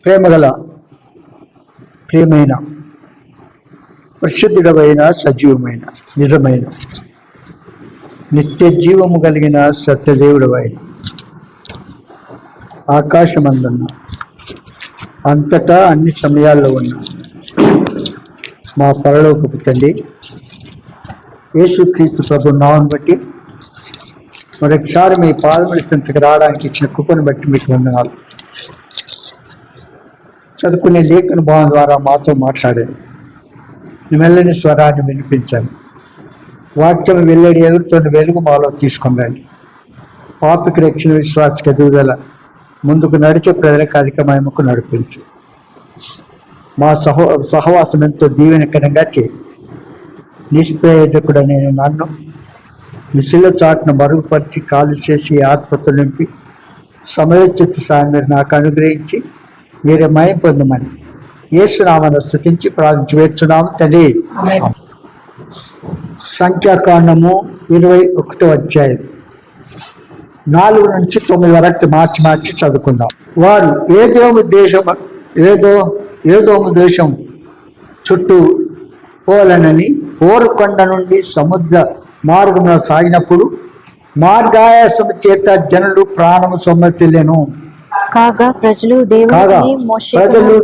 ప్రేమగల ప్రియమైన పరిశుద్ధుడమైన సజీవమైన నిజమైన నిత్య జీవము కలిగిన సత్యదేవుడవైన ఆకాశమందున్న అంతటా అన్ని సమయాల్లో ఉన్న మా పరలోకపు తండ్రి యేసుక్రీస్తు ప్రభు నామమును బట్టి మరొకసారి మీ పాదముల చెంతకు రావడానికి ఇచ్చిన కృపను బట్టి మీకు వందనాలు. చదువుకునే లేఖన భావం ద్వారా మాతో మాట్లాడాను. మెల్లని స్వరాన్ని వినిపించాను. వాక్యం వెల్లడి ఎగురుతున్న వెలుగు మాలో తీసుకున్నాను. పాపికి రక్షణ విశ్వాసకి ఎదుగుదల ముందుకు నడిచే ప్రజలకు అధికమయముకు నడిపించు. మా సహవాసం ఎంతో దీవెనకరంగా చేయి. నిష్ప్రయోజకుడనే నన్ను మిసిల చాటును మరుగుపరిచి కాలు చేసి ఆత్మతో నింపి సమయోచిత సాయం మీరు నాకు అనుగ్రహించి మీరే మయం పొందమని యేసునామను స్తుతించి ప్రార్థించి వేస్తున్నాము తండ్రి. సంఖ్యాకాండము 21వ అధ్యాయం 4 నుంచి 9 వరకు మార్చి చదువుకుందాం. వారు ఏదోము దేశం చుట్టూ పోలనని ఓరుకొండ నుండి సముద్ర మార్గంలో సాగినప్పుడు మార్గాయాసము చేత జనులు ప్రాణము సొమ్మతిల్లెను. కాగా ప్రజలు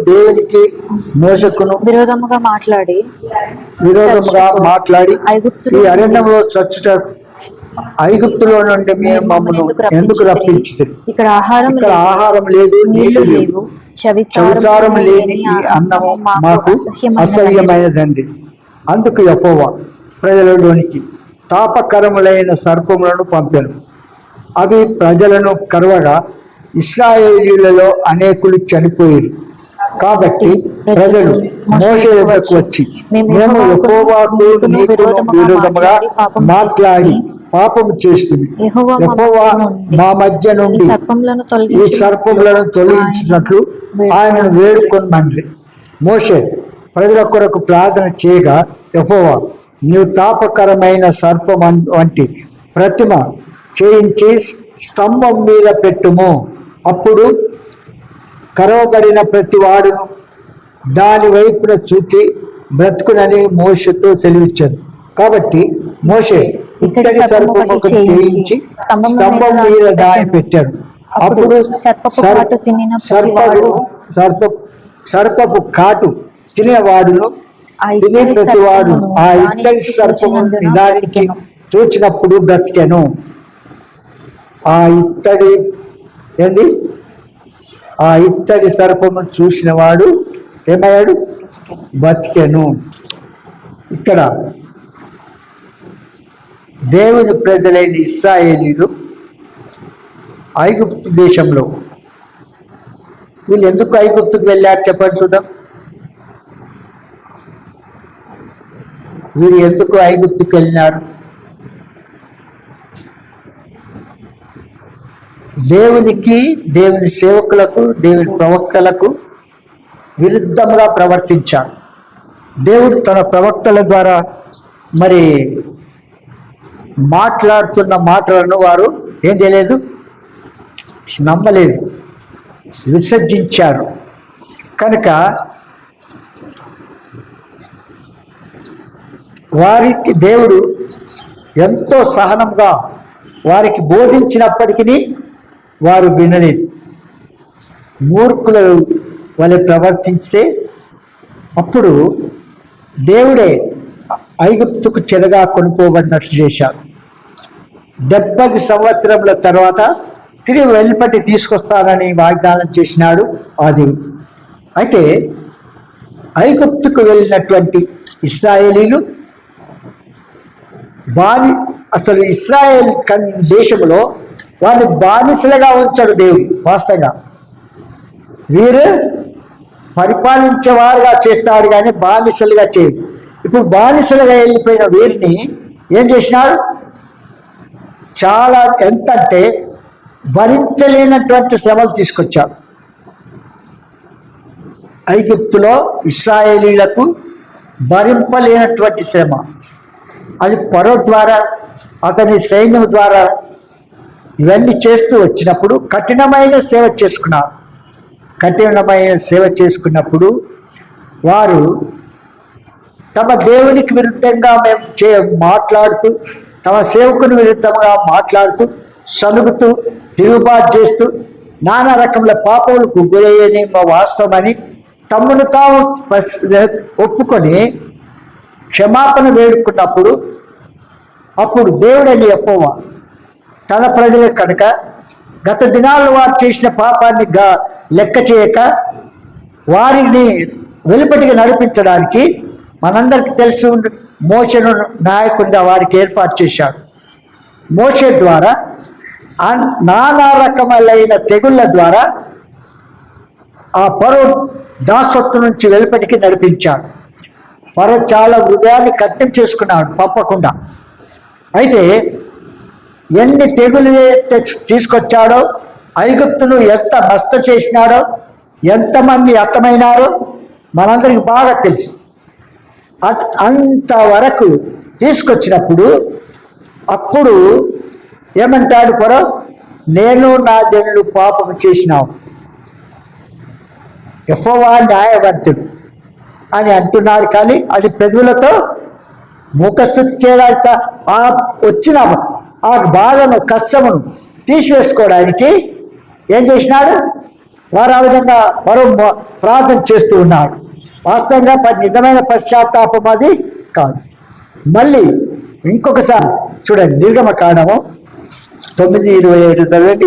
దేవునికి మోసకును విరోధముగా మాట్లాడి ఈ అరణ్యంలో చచ్చుట ఐగుప్తులో నుండి మీరు మమ్మల్ని ఎందుకు రప్పించారు? ఇక్కడ ఆహారం లేదు, నీళ్లు లేవు, చవిసారం లేని ఈ అన్నము మాకు అసహ్యమైనదండి. అందుకు యెహోవా ప్రజలలోనికి తాపకరములైన సర్పములను పంపెను. అవి ప్రజలను కరువగా ఇశ్రాయేలీయులలో అనేకులు చనిపోయారు. కాబట్టి ప్రజలు మోషే యొద్దకు వచ్చి మేము యెహోవాకు నీకును విరోధముగా మాట్లాడి పాపము చేస్తుంది. యెహోవా మా మధ్య నుండి ఈ సర్పములను తొలగించినట్లు ఆయనను వేడుకొనమని మోషే ప్రజల కొరకు ప్రార్థన చేయగా, యెహోవా నీవు తాపకరమైన సర్పం వంటి ప్రతిమ చేయించి స్తంభం మీద పెట్టుము. అప్పుడు కరవబడిన ప్రతి వాడును దాని వైపున చూచి బ్రతుకునని మోషేతో సెలవిచ్చాను. కాబట్టి మోషే ఇత్తడి సర్పం ఒకటి చేయించి స్తంభం మీద దాన్ని పెట్టాడు. అప్పుడు సర్పపు కాటు తినే వాడును తినే ప్రతి వాడు ఆ ఇత్తడి సర్పము నిదానికి చూచినప్పుడు బ్రతికెను. ఆ ఇత్తడి సర్పము చూసిన వాడు ఏమయ్యాడు? బతికెను. ఇక్కడ దేవుని ప్రజలైన ఇశ్రాయేలీయులు ఐగుప్తు దేశంలో వీళ్ళు ఎందుకు ఐగుప్తుకు వెళ్ళారు చెప్పండి చూద్దాం. వీరు ఎందుకు ఐగుప్తుకు వెళ్ళినారు? దేవునికి, దేవుని సేవకులకు, దేవుని ప్రవక్తలకు విరుద్ధంగా ప్రవర్తించారు. దేవుడు తన ప్రవక్తల ద్వారా మరి మాట్లాడుతున్న మాటలను వారు ఏం చేయలేదు, నమ్మలేదు, విసర్జించారు. కనుక వారికి దేవుడు ఎంతో సహనంగా వారికి బోధించినప్పటికీ వారు వినలేదు. మూర్ఖుల వలె ప్రవర్తించితే అప్పుడు దేవుడే ఐగుప్తుకు చెరగా కొనుక్కోబడినట్లు చేశాడు. 70 సంవత్సరముల తర్వాత తిరిగి వెలుపటి తీసుకొస్తానని వాగ్దానం చేసినాడు ఆ దేవుడు. అయితే ఐగుప్తుకు వెళ్ళినటువంటి ఇశ్రాయేలీలు అసలు ఇశ్రాయేల్ దేశంలో వారిని బానిసలుగా ఉంచాడు దేవుడు. వాస్తవంగా వీరు పరిపాలించేవారుగా చేస్తాడు కానీ బానిసలుగా చేయడు. ఇప్పుడు బానిసలుగా వెళ్ళిపోయిన వీరిని ఏం చేసినాడు? చాలా ఎంతంటే భరించలేనటువంటి శ్రమలు తీసుకొచ్చాడు. ఐగుప్తులో ఇశ్రాయేలీలకు భరింపలేనటువంటి శ్రమ, అది ఫరో ద్వారా అతని సైన్యం ద్వారా ఇవన్నీ చేస్తూ వచ్చినప్పుడు కఠినమైన సేవ చేసుకున్నారు. కఠినమైన సేవ చేసుకున్నప్పుడు వారు తమ దేవునికి విరుద్ధంగా మాట్లాడుతూ, తమ సేవకుని విరుద్ధంగా మాట్లాడుతూ, సలుగుతూ, తిరుగుబాటు చేస్తూ, నానా రకముల పాపములకు గురయ్యేది వాస్తవమని తమ్మును తాము ఒప్పుకొని క్షమాపణ వేడుకున్నప్పుడు, అప్పుడు దేవుడని యెహోవా తన ప్రజలకు కనుక గత దినాల్లో వారు చేసిన పాపాన్ని లెక్క చేయక వారిని వెలుపటికి నడిపించడానికి మనందరికీ తెలుసు మోషేను నాయకుడిగా వారికి ఏర్పాటు చేశాడు. మోషే ద్వారా నానా రకములైన తెగుళ్ళ ద్వారా ఆ ఫరో దాసత్వం నుంచి వెలుపటికి నడిపించాడు. ఫరో చాలా హృదయాన్ని కఠినం చేసుకున్నాడు పంపకుండా. అయితే ఎన్ని తెగులు తీసుకొచ్చాడో, ఐగుప్తును ఎంత నష్టం చేసినాడో, ఎంతమంది హతమైనారో మనందరికి బాగా తెలుసు. అంతవరకు తీసుకొచ్చినప్పుడు అప్పుడు ఏమంటాడు ఫరో? నేను నా జనులు పాపము చేసినావు, యెహోవా న్యాయవంతుడు అని అంటున్నాడు. కానీ అది పెదవులతో ముఖస్థుతి చేయడానికి వచ్చిన ఆ బాధను, కష్టమును తీసివేసుకోవడానికి ఏం చేసినాడు? వారు ఆ విధంగా మరో ప్రార్థన చేస్తూ ఉన్నాడు. వాస్తవంగా నిజమైన పశ్చాత్తాపం అది కాదు. మళ్ళీ ఇంకొకసారి చూడండి, నిర్గమకాండము 9:27 చదవండి.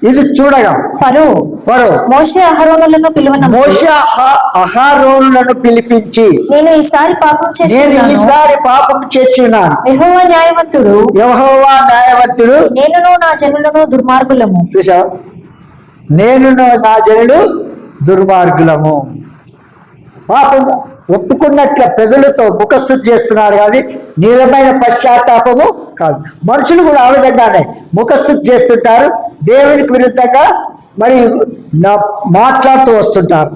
ఇది చూడగా ఫరో మోషే అహరోనులను పిలిపించి, నేను ఈసారి పాపం చేస్తున్నాను, యెహోవా న్యాయవంతుడు, నేనును నా జనులను దుర్మార్గులము. చూసావా? నేనును నా జనులు దుర్మార్గులము. పాపము ఒప్పుకున్నట్ల ప్రజలతో ముఖస్థుతి చేస్తున్నాడు, కానీ నిజమైన పశ్చాత్తాపము కాదు. మనుషులు కూడా ఆ విధంగానే ముఖస్థుతి చేస్తుంటారు, దేవునికి విరుద్ధంగా మరి మాట్లాడుతూ వస్తుంటారు.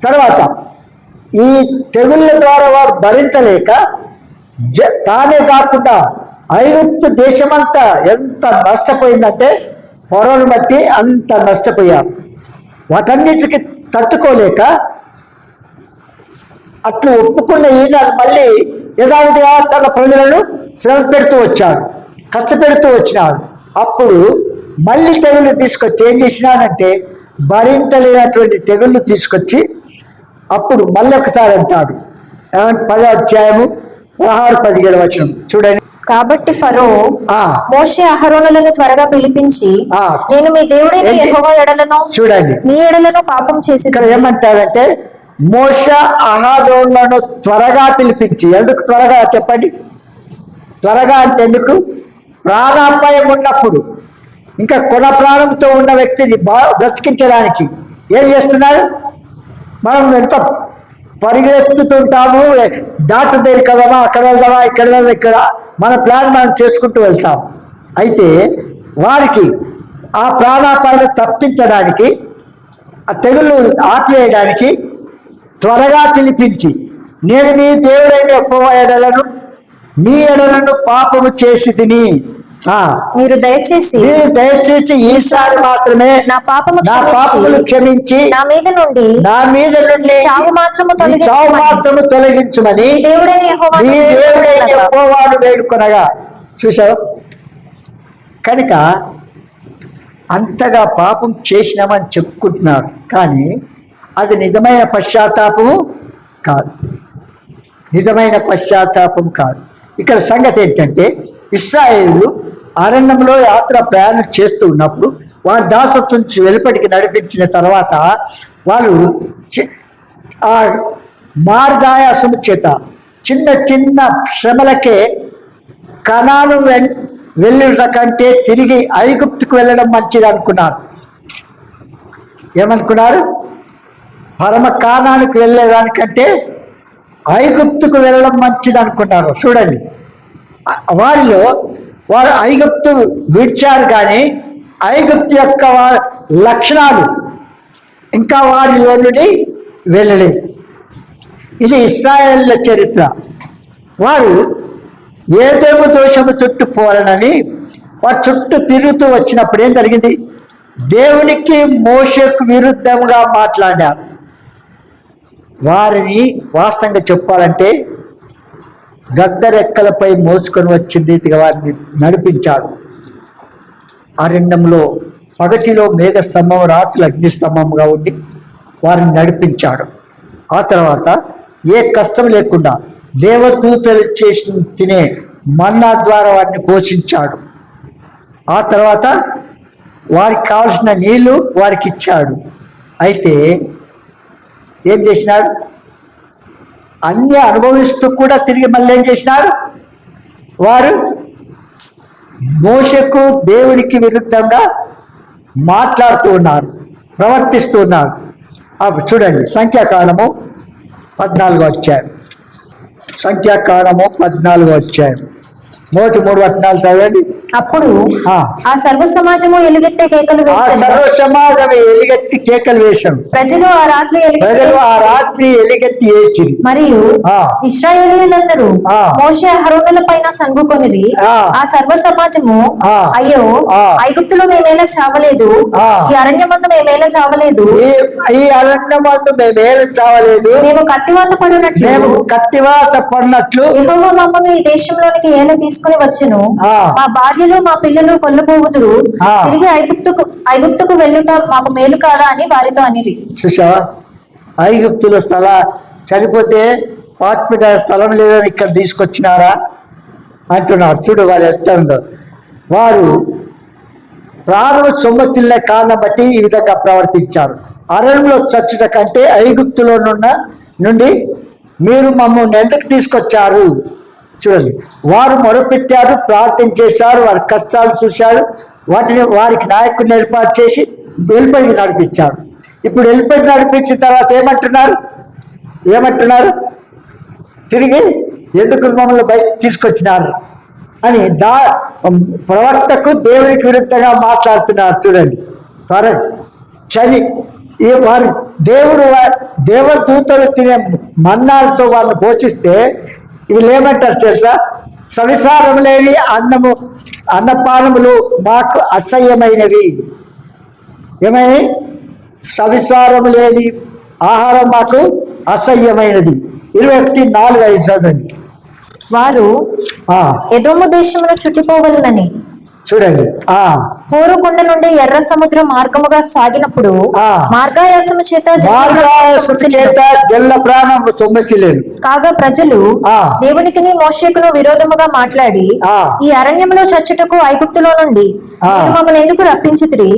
తర్వాత ఈ తెగుళ్ళ ద్వారా వారు భరించలేక తానే కాకుండా ఐగుప్తు దేశమంతా ఎంత నష్టపోయిందంటే ఫరోను బట్టి అంత నష్టపోయారు. వాటన్నిటికి తట్టుకోలేక అట్లు ఒప్పుకున్న ఈయన మళ్ళీ యథావిధిగా తన ప్రజలను శ్రమ పెడుతూ వచ్చాడు, కష్టపెడుతూ వచ్చినాడు. అప్పుడు మళ్ళీ తెగుళ్ళు తీసుకొచ్చి ఏం చేసినాడంటే భరించలేనటువంటి తెగుళ్ళు తీసుకొచ్చి అప్పుడు మళ్ళీ ఒకసారి అంటాడు. 10వ అధ్యాయము 16-17 వచనం చూడండి. కాబట్టి ఫరో మోషే అహరోనులను త్వరగా పిలిపించి, నేను మీ దేవుడైన యెహోవా ఎడలను చూడండి మీ ఎడలను పాపం చేసి. ఇక్కడ ఏమంటాడంటే మోషే అహరోనులను త్వరగా పిలిపించి. ఎందుకు త్వరగా చెప్పండి? త్వరగా అంటే ఎందుకు? ప్రాణాపాయం ఉన్నప్పుడు, ఇంకా కొన ప్రాణంతో ఉన్న వ్యక్తిని బ్రతికించడానికి ఏం చేస్తున్నాడు? మనం ఎంత పరిగెత్తుతుంటాము, దాటుదేరు కదమా, అక్కడ వెళ్దామా, ఇక్కడ వెళ్దాం, ఇక్కడ మన ప్లాన్ మనం చేసుకుంటూ వెళ్తాం. అయితే వారికి ఆ ప్రాణాపాయాన్ని తప్పించడానికి, ఆ తెగులు ఆపివేయడానికి త్వరగా పిలిపించి, నేను మీ దేవుడైన యెహోవా ఎడలను మీ ఎడలను పాపము చేసి తిని, మీరు దయచేసి ఈసారి మాత్రమే నా పాపములు క్షమించి నా మీద నుండి చావు మాత్రము తొలగించుమని దేవుడైన యెహోవాను వేడుకొనగా. చూసావు? కనుక అంతగా పాపం చేసినామని చెప్పుకుంటున్నాడు, కానీ అది నిజమైన పశ్చాత్తాపము కాదు. నిజమైన పశ్చాత్తాపం కాదు. ఇక్కడ సంగతి ఏంటంటే, ఇశ్రాయేలు అరణ్యంలో యాత్ర ప్రయాణం చేస్తూ ఉన్నప్పుడు వారి దాసత్వం నుంచి వెలుపటికి నడిపించిన తర్వాత వాళ్ళు ఆ మార్గాయాసము చేత చిన్న చిన్న శ్రమలకే కనాను వెళ్ళుట కంటే తిరిగి ఐగుప్తుకు వెళ్ళడం మంచిది అనుకున్నారు. ఏమనుకున్నారు? పరమ కానానికి వెళ్ళేదానికంటే ఐగుప్తుకు వెళ్ళడం మంచిది అనుకున్నారు. చూడండి, వారు ఐగుప్తు విడిచారు, కానీ ఐగుప్తు యొక్క లక్షణాలు ఇంకా వారిలో నుండి వెళ్ళలేదు. ఇది ఇశ్రాయేలుల చరిత్ర. వారు ఏదేమో దోషము చుట్టూ పోవాలని వారు చుట్టూ తిరుగుతూ వచ్చినప్పుడు ఏం జరిగింది? దేవునికి మోషేకు విరుద్ధంగా మాట్లాడారు. వారిని వాస్తవంగా చెప్పాలంటే గద్దరెక్కలపై మోసుకొని వచ్చిన రీతిగా వారిని నడిపించాడు. అరణ్యంలో పగటిలో మేఘస్తంభం, రాత్రులు అగ్నిస్తంభంగా ఉండి వారిని నడిపించాడు. ఆ తర్వాత ఏ కష్టం లేకుండా దేవదూతలు చేసిన తినే మన్నా ద్వారా వారిని పోషించాడు. ఆ తర్వాత వారికి కావలసిన నీళ్లు వారికి ఇచ్చాడు. అయితే ఏం చేసినాడు? అన్నీ అనుభవిస్తూ కూడా తిరిగి మళ్ళీ ఏం చేసినారు? వారు మోషేకు దేవునికి విరుద్ధంగా మాట్లాడుతూ ఉన్నారు, ప్రవర్తిస్తూ ఉన్నారు. చూడండి, సంఖ్యాకాండము 14వ అధ్యాయం. సంఖ్యాకాండము 14వ అధ్యాయం మొదటి 3 వచనాలు చదవండి. అప్పుడు ఆ సర్వ సమాజము ఎలుగెత్తే కేకలు వేశారు. సర్వ సమాజం ఎలుగెత్తి కేకలు వేశారు. ప్రజలు ఆ రాత్రి ఎలుగెత్తి ఏడ్చిరి. మరియు ఇశ్రాయేలీయులందరూ మోషే అహరోనుల పైన సనుగుకొనిరి. ఆ సర్వ సమాజము, అయ్యో, ఐగుప్తులో మేమేలా చావలేదు, ఈ అరణ్యమందు మేమేలా చావలేదు, మేము కత్తివాత పడినట్లు యెహోవా మమ్మల్ని ఈ దేశంలోనికి ఏలా తీసుకుని వచ్చును. మా భార్యలు మా పిల్లలు కొల్లపోవుదురు. తిరిగి ఐగుప్తుకు వెళ్ళుట మాకు మేలు కాదా అని వారితో అనిరి. చూసావా, ఐగుప్తుల చనిపోతే ఆత్మిక స్థలం లేదని ఇక్కడ తీసుకొచ్చినారా అంటున్నారు. చూడు వాళ్ళు ఎంత ఉందో. వారు ప్రారంభ సొమ్మతిల్లే కారణం బట్టి ఈ విధంగా ప్రవర్తించారు. అరణ్యంలో చచ్చుట కంటే ఐగుప్తులో నుండి మీరు మమ్మల్ని ఎందుకు తీసుకొచ్చారు? చూడండి, వారు మొరపెట్టారు, ప్రార్థన చేశారు, వారి కష్టాలు చూశారు, వారికి నాయకుడిని ఏర్పాటు చేసి వెళ్ళిపోయి నడిపించాడు. ఇప్పుడు వెళ్ళిపోయి నడిపించిన తర్వాత ఏమంటున్నారు? తిరిగి ఎందుకు మమ్మల్ని బయట తీసుకొచ్చినారు అని ప్రవక్తకు దేవునికి విరుద్ధంగా మాట్లాడుతున్నారు. చూడండి, వారు దేవదూతలు తినే మన్నాలతో వాళ్ళని పోషిస్తే వీళ్ళు ఏమంటారు తెలుసా? సవిసారం లేని అన్నపానములు మాకు అసహ్యమైనవి. ఏమైనా సవిసారం లేని ఆహారం మాకు అసహ్యమైనది. 21:4-5 చదవండి. వారు ఎదోము దేశమును చుట్టిపోవలనని చూడండి, హోరు కొండ నుండి ఎర్ర సముద్ర మార్గముగా సాగినప్పుడు మార్గాయాసము చేత జల్ల ప్రాణం సొమ్మసిలేదు. కాగా ప్రజలు దేవునికి మోషేకును విరోధముగా మాట్లాడి, ఈ అరణ్యంలో చచ్చుటకు ఐగుప్తులో నుండి మమ్మల్ని ఎందుకు రప్పించితిరి?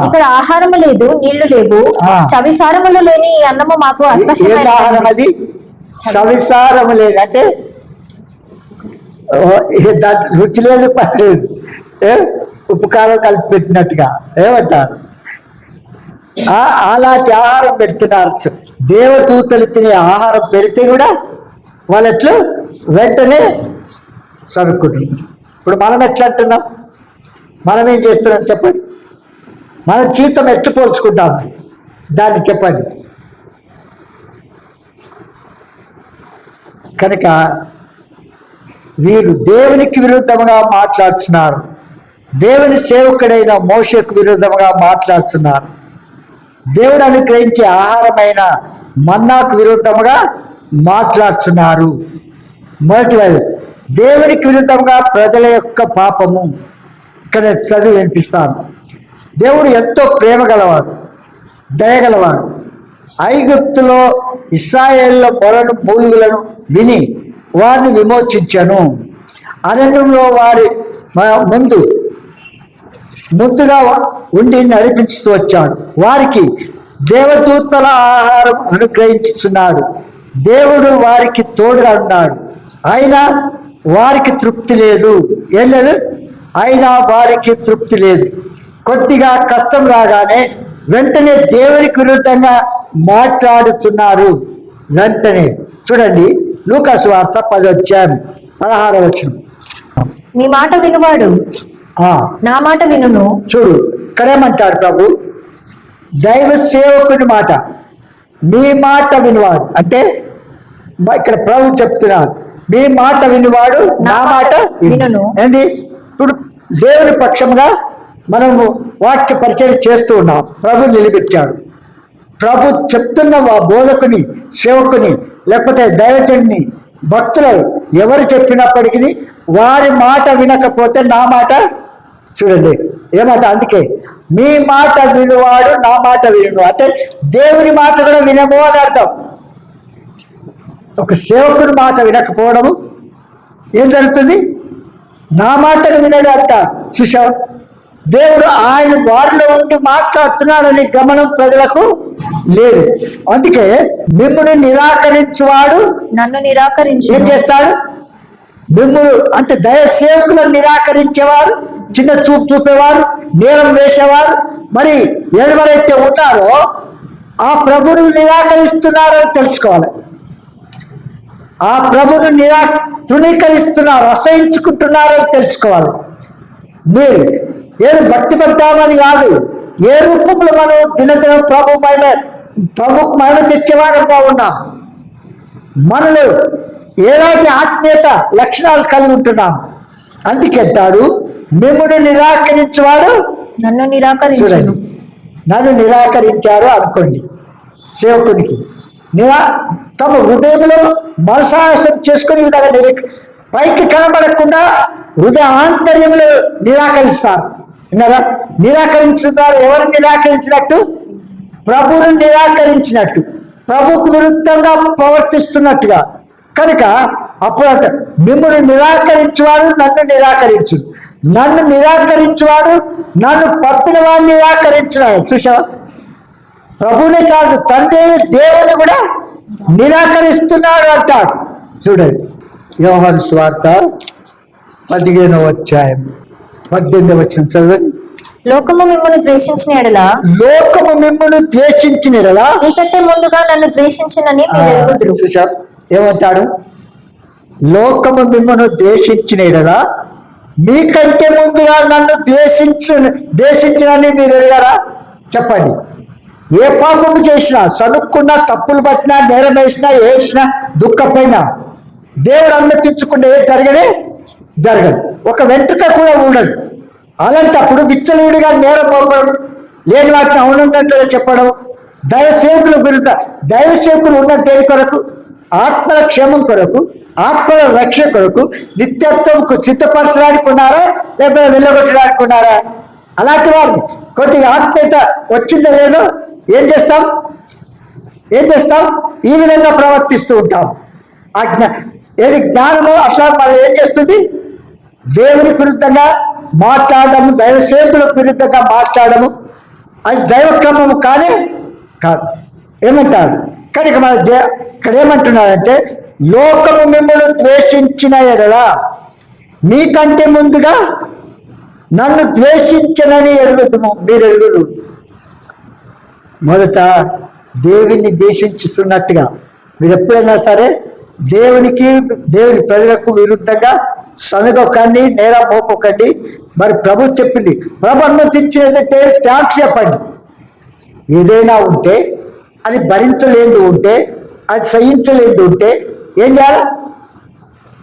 ఇక్కడ ఆహారము లేదు, నీళ్లు లేవు, చవిసారములు లేని ఈ అన్నము మాకు అసహ్యమైనది. చవిసారము లేదు అంటే రుచి లేదు, పర్లేదు, ఉప్పు కారం కలిపి పెట్టినట్టుగా ఏమంటారు? అలాంటి ఆహారం పెడుతున్నారు. దేవదూతలు తినే ఆహారం పెడితే కూడా వాళ్ళట్లు వెంటనే సరుకుంటున్నారు. ఇప్పుడు మనం ఎట్లా అంటున్నాం? మనం ఏం చేస్తున్నాం చెప్పండి? మన జీవితం ఎట్లు పోల్చుకుంటాం దాన్ని చెప్పండి. కనుక వీరు దేవునికి విరుద్ధంగా మాట్లాడుతున్నారు. దేవుని సేవకుడైన మోషేకు విరుద్ధంగా మాట్లాడుతున్నారు. దేవుడు అనుగ్రహించే ఆహారమైన మన్నాకు విరుద్ధంగా మాట్లాడుతున్నారు. మొదటి దేవునికి విరుద్ధంగా ప్రజల యొక్క పాపము. ఇక్కడ చదివి వినిపిస్తాను. దేవుడు ఎంతో ప్రేమ గలవాడు, దయగలవాడు. ఐగుప్తులో ఇశ్రాయేళ్ల మొరను మూలుగులను విని వారిని విమోచించను. అరణ్యంలో వారి ముందుగా ఉండి నడిపించుతూ వచ్చాడు. వారికి దేవదూతల ఆహారం అనుగ్రహించుచున్నాడు. దేవుడు వారికి తోడుగా ఉన్నాడు. అయినా వారికి తృప్తి లేదు. ఏం లేదు? అయినా వారికి తృప్తి లేదు. కొద్దిగా కష్టం రాగానే వెంటనే దేవునికి విరుద్ధంగా మాట్లాడుతున్నారు. వెంటనే చూడండి, లూకాసు వార్త 10:16. మీ మాట వినువాడు నా మాట వినును. చూడు, ఇక్కడేమంటాడు ప్రభు? దైవ సేవకుని మాట, మీ మాట వినువాడు అంటే ఇక్కడ ప్రభు చెప్తున్నాడు, మీ మాట వినువాడు నా మాట వినును. ఏంది? ఇప్పుడు దేవుని పక్షంగా మనము వాక్య పరిచయం చేస్తూ ఉన్నాం. ప్రభు నిలబెట్టాడు. ప్రభు చెప్తున్న ఆ బోధకుని, సేవకుని, లేకపోతే దైవజనుని, భక్తులు ఎవరు చెప్పినప్పటికీ వారి మాట వినకపోతే నా మాట, చూడండి ఏమాట, అందుకే మీ మాట వినువాడు నా మాట విను, అంటే దేవుని మాట కూడా వినము అని అర్థం. ఒక సేవకుని మాట వినకపోవడము ఏం జరుగుతుంది? నా మాటను వినడు అంట. చూసా, దేవుడు ఆయన వారిలో ఉండి మాట్లాడుతున్నాడని గమనం ప్రజలకు లేదు. అందుకే మిమ్మల్ని నిరాకరించువాడు నన్ను నిరాకరించు. ఏం చేస్తాడు? మిమ్మల్ని అంటే దయ సేవకులను నిరాకరించేవారు, చిన్న చూపు చూపేవారు, నేరం వేసేవారు, మరి ఎవరైతే ఉన్నారో ఆ ప్రభువును నిరాకరిస్తున్నారని తెలుసుకోవాలి. ఆ ప్రభువును తృణీకరిస్తున్నారు, అసహించుకుంటున్నారని తెలుసుకోవాలి. మీరు ఏది భక్తి పడ్డామని కాదు, ఏ రూపంలో మనం దినదినం ప్రభుకు మహిమ తెచ్చేవారంగా ఉన్నాం. మనలో ఎలాంటి ఆత్మీయత లక్షణాలు కలిగి ఉంటున్నాం. అందుకంటాడు, మిమ్మల్ని నిరాకరించేవాడు నన్ను నిరాకరించు. నన్ను నిరాకరించారు అనుకోండి, సేవకునికి తమ హృదయంలో మనసాహసం చేసుకుని విధంగా పైకి కనబడకుండా హృదయ ఆంతర్యంలో నిరాకరిస్తారు. విన్నారా? నిరాకరించుతారు. ఎవరు నిరాకరించినట్టు? ప్రభువును నిరాకరించినట్టు, ప్రభువుకు విరుద్ధంగా ప్రవర్తిస్తున్నట్టుగా. కనుక అప్పుడు అంట, మిమ్మల్ని నిరాకరించేవాడు నన్ను నిరాకరించు, నన్ను నిరాకరించేవాడు నన్ను పంపిన వాడిని నిరాకరించున్నాడు. చూసావా? ప్రభువునే కాదు, తండ్రి దేవుని కూడా నిరాకరిస్తున్నాడు అంటాడు. చూడండి, యోహాను సువార్త 15వ అధ్యాయం 18వ వచనం చదవండి. లోకము మిమ్మల్ని ద్వేషించిన ఎడల, లోకము మిమ్మల్ని ద్వేషించిన ఎడల మీకంటే ముందుగా నన్ను ద్వేషించినని మీరు ఎరుగుదురు. ఏమంటాడు? లోకము మిమ్మల్ని ద్వేషించిన ఎడల మీకంటే ముందుగా నన్ను ద్వేషించినని మీరు ఎరగరా? చెప్పండి. ఏ పాపము చేసినా, చదువుకున్నా, తప్పులు పట్టినా, నేరం వేసినా, ఏడ్చినా, దుఃఖపోయినా దేవుడు అనుమతించకుండా ఏ జరగదు. ఒక వెంట్రుక కూడా ఉండదు. అలాంటప్పుడు విచ్చలవిడిగా నేరం పోవడం, లేని వాటిని అవునున్నట్లుగా చెప్పడం, దైవసేవకుల గురించి, దైవసేవకులు ఉన్న దేని కొరకు? ఆత్మల క్షేమం కొరకు, ఆత్మల రక్ష కొరకు, నిత్యత్వంకు సిద్ధపరచడానికి ఉన్నారా, లేకపోతే వెళ్ళగొట్టడానికి ఉన్నారా? అలాంటి వారిని కొద్దిగా ఆత్మీయత వచ్చిందో లేదో ఏం చేస్తాం? ఈ విధంగా ప్రవర్తిస్తూ ఉంటాం. ఏది జ్ఞానము అట్లా మనం ఏం చేస్తుంది? దేవుని విరుద్ధంగా మాట్లాడము, దైవ సేవకులకు విరుద్ధంగా మాట్లాడము, అది దైవక్రమము కానీ కాదు. ఏమంటారు? కనుక మన ఇక్కడ ఏమంటున్నారంటే, లోకము మిమ్మల్ని ద్వేషించిన ఎడల మీకంటే ముందుగా నన్ను ద్వేషించనని ఎరుగుదుము, మీరు ఎరుగుదు. మొదట దేవుని ద్వేషించుతున్నట్టుగా మీరు ఎప్పుడైనా సరే దేవుని ప్రజలకు విరుద్ధంగా సనగొకండి, నేరం మోపకండి. మరి ప్రభు చెప్పింది, ప్రభు అనుమతించినదైతే థ్యాంక్స్ చెప్పండి. ఏదైనా ఉంటే, అది భరించలేదు ఉంటే, అది సహించలేదు ఉంటే ఏం చేయాలి?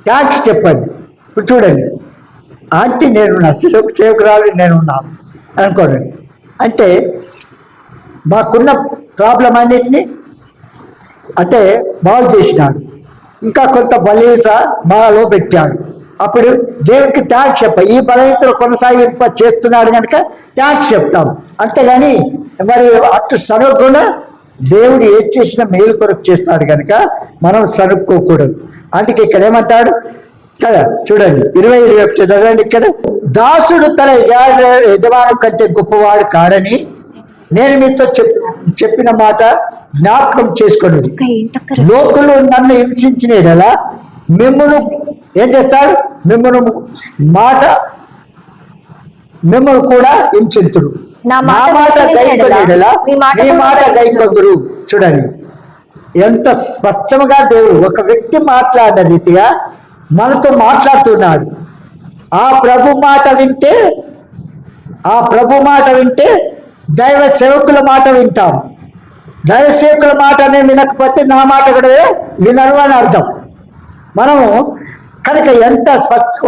థ్యాంక్స్ చెప్పండి. ఇప్పుడు చూడండి, ఆంటీ నేనున్నా, సేవకురాలు నేనున్నా అనుకోండి, అంటే మాకున్న ప్రాబ్లం అన్నిటినీ అంటే బాగు చేసినాడు, ఇంకా కొంత బలహీనత మాలో పెట్టాడు. అప్పుడు దేవుడికి థ్యాంక్స్ చెప్పాలి. ఈ బలహీనతలు కొనసాగింప చేస్తున్నాడు కనుక థ్యాంక్స్ చెప్తాం. అంతేగాని మరి అటు సనుకుండా దేవుడు ఏది చేసినా మేలు కొరకు చేస్తాడు కనుక మనం సనుక్కోకూడదు. అందుకే ఇక్కడ ఏమంటాడు? ఇక్కడ చూడండి, 20-21 చదవండి. ఇక్కడ దాసుడు తన యజమాను కంటే గొప్పవాడు కాడని నేను మీతో చెప్పిన మాట జ్ఞాపకం చేసుకోండి. లోకులు నన్ను హింసించిన ఎడల మిమ్మల్ని ఏం చేస్తాడు? మిమ్మల్ని కూడా హింసించుడు. నా మాట గైకొనేడల మీ మాట గైకొందురు. చూడండి ఎంత స్పష్టంగా దేవుడు ఒక వ్యక్తి మాట్లాడిన రీతిగా మనతో మాట్లాడుతున్నాడు. ఆ ప్రభు మాట వింటే దైవ సేవకుల మాట వింటాం. దైవ సేవకుల మాటనే వినకపోతే నా మాట కూడా వినరు అని అర్థం. మనము కనుక ఎంత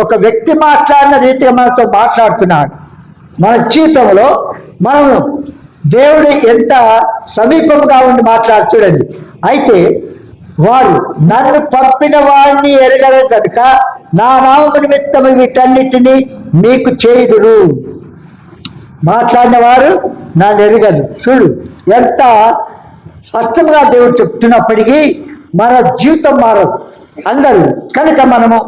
ఒక వ్యక్తి మాట్లాడిన రీతిగా మనతో మాట్లాడుతున్నాడు. మన జీవితంలో మనం దేవుడు ఎంత సమీపంగా ఉండి మాట్లాడు చూడండి. అయితే వారు నన్ను పంపిన వాడిని ఎరగరు కనుక నా నామము నిమిత్తము వీటన్నిటినీ మీకు చేయుదురు. మాట్లాడిన వారు నన్ను ఎరగదు. చూడు ఎంత స్పష్టంగా దేవుడు చెప్తున్నప్పటికీ మన జీవితం మారదు అందరూ. కనుక మనము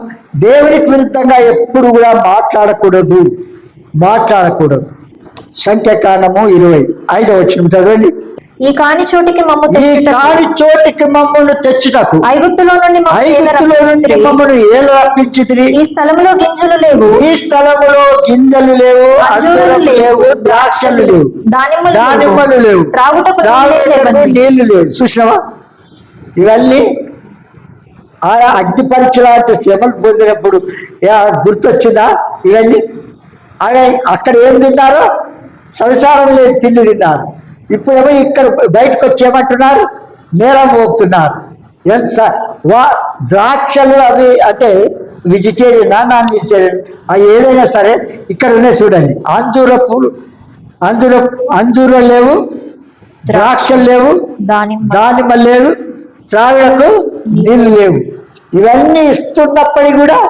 దేవునికి విరుద్ధంగా ఎప్పుడు కూడా మాట్లాడకూడదు. సంఖ్యాకాండము 25వ వచనం చదవండి. ఈ కాని చోటికి మమ్మల్ని తెచ్చుటకు ఐగుప్తులో నుండి మమ్మల్ని ఏలు రప్పించితిరి. ఈ స్థలములో గింజలు లేవు, లేవు, ద్రాక్షలు లేవు, దానిమ్మలు లేవు, త్రాగుటకు నీళ్లు లేవు. చూసినావా? ఇవన్నీ ఆయా అగ్ని పరీక్ష లాంటి శ్రమలు పొందినప్పుడు గుర్తొచ్చిందా? ఇవన్నీ అక్కడ ఏం తిన్నారో సంసారం లేదు, తిండి తిన్నారు. ఇప్పుడేమో ఇక్కడ బయటకు వచ్చేయమంటున్నారు, నేరం మోపుతున్నారు. ద్రాక్షలు అవి అంటే వెజిటేరియనా నాన్ వెజిటేరియన్ అవి ఏదైనా సరే ఇక్కడ ఉన్నాయి చూడండి. అంజూరం లేవు, ద్రాక్షలు లేవు, దానిమ్మ లేవు, త్రాగులకు నీళ్ళు లేవు. ఇవన్నీ ఇస్తున్నప్పటికీ కూడా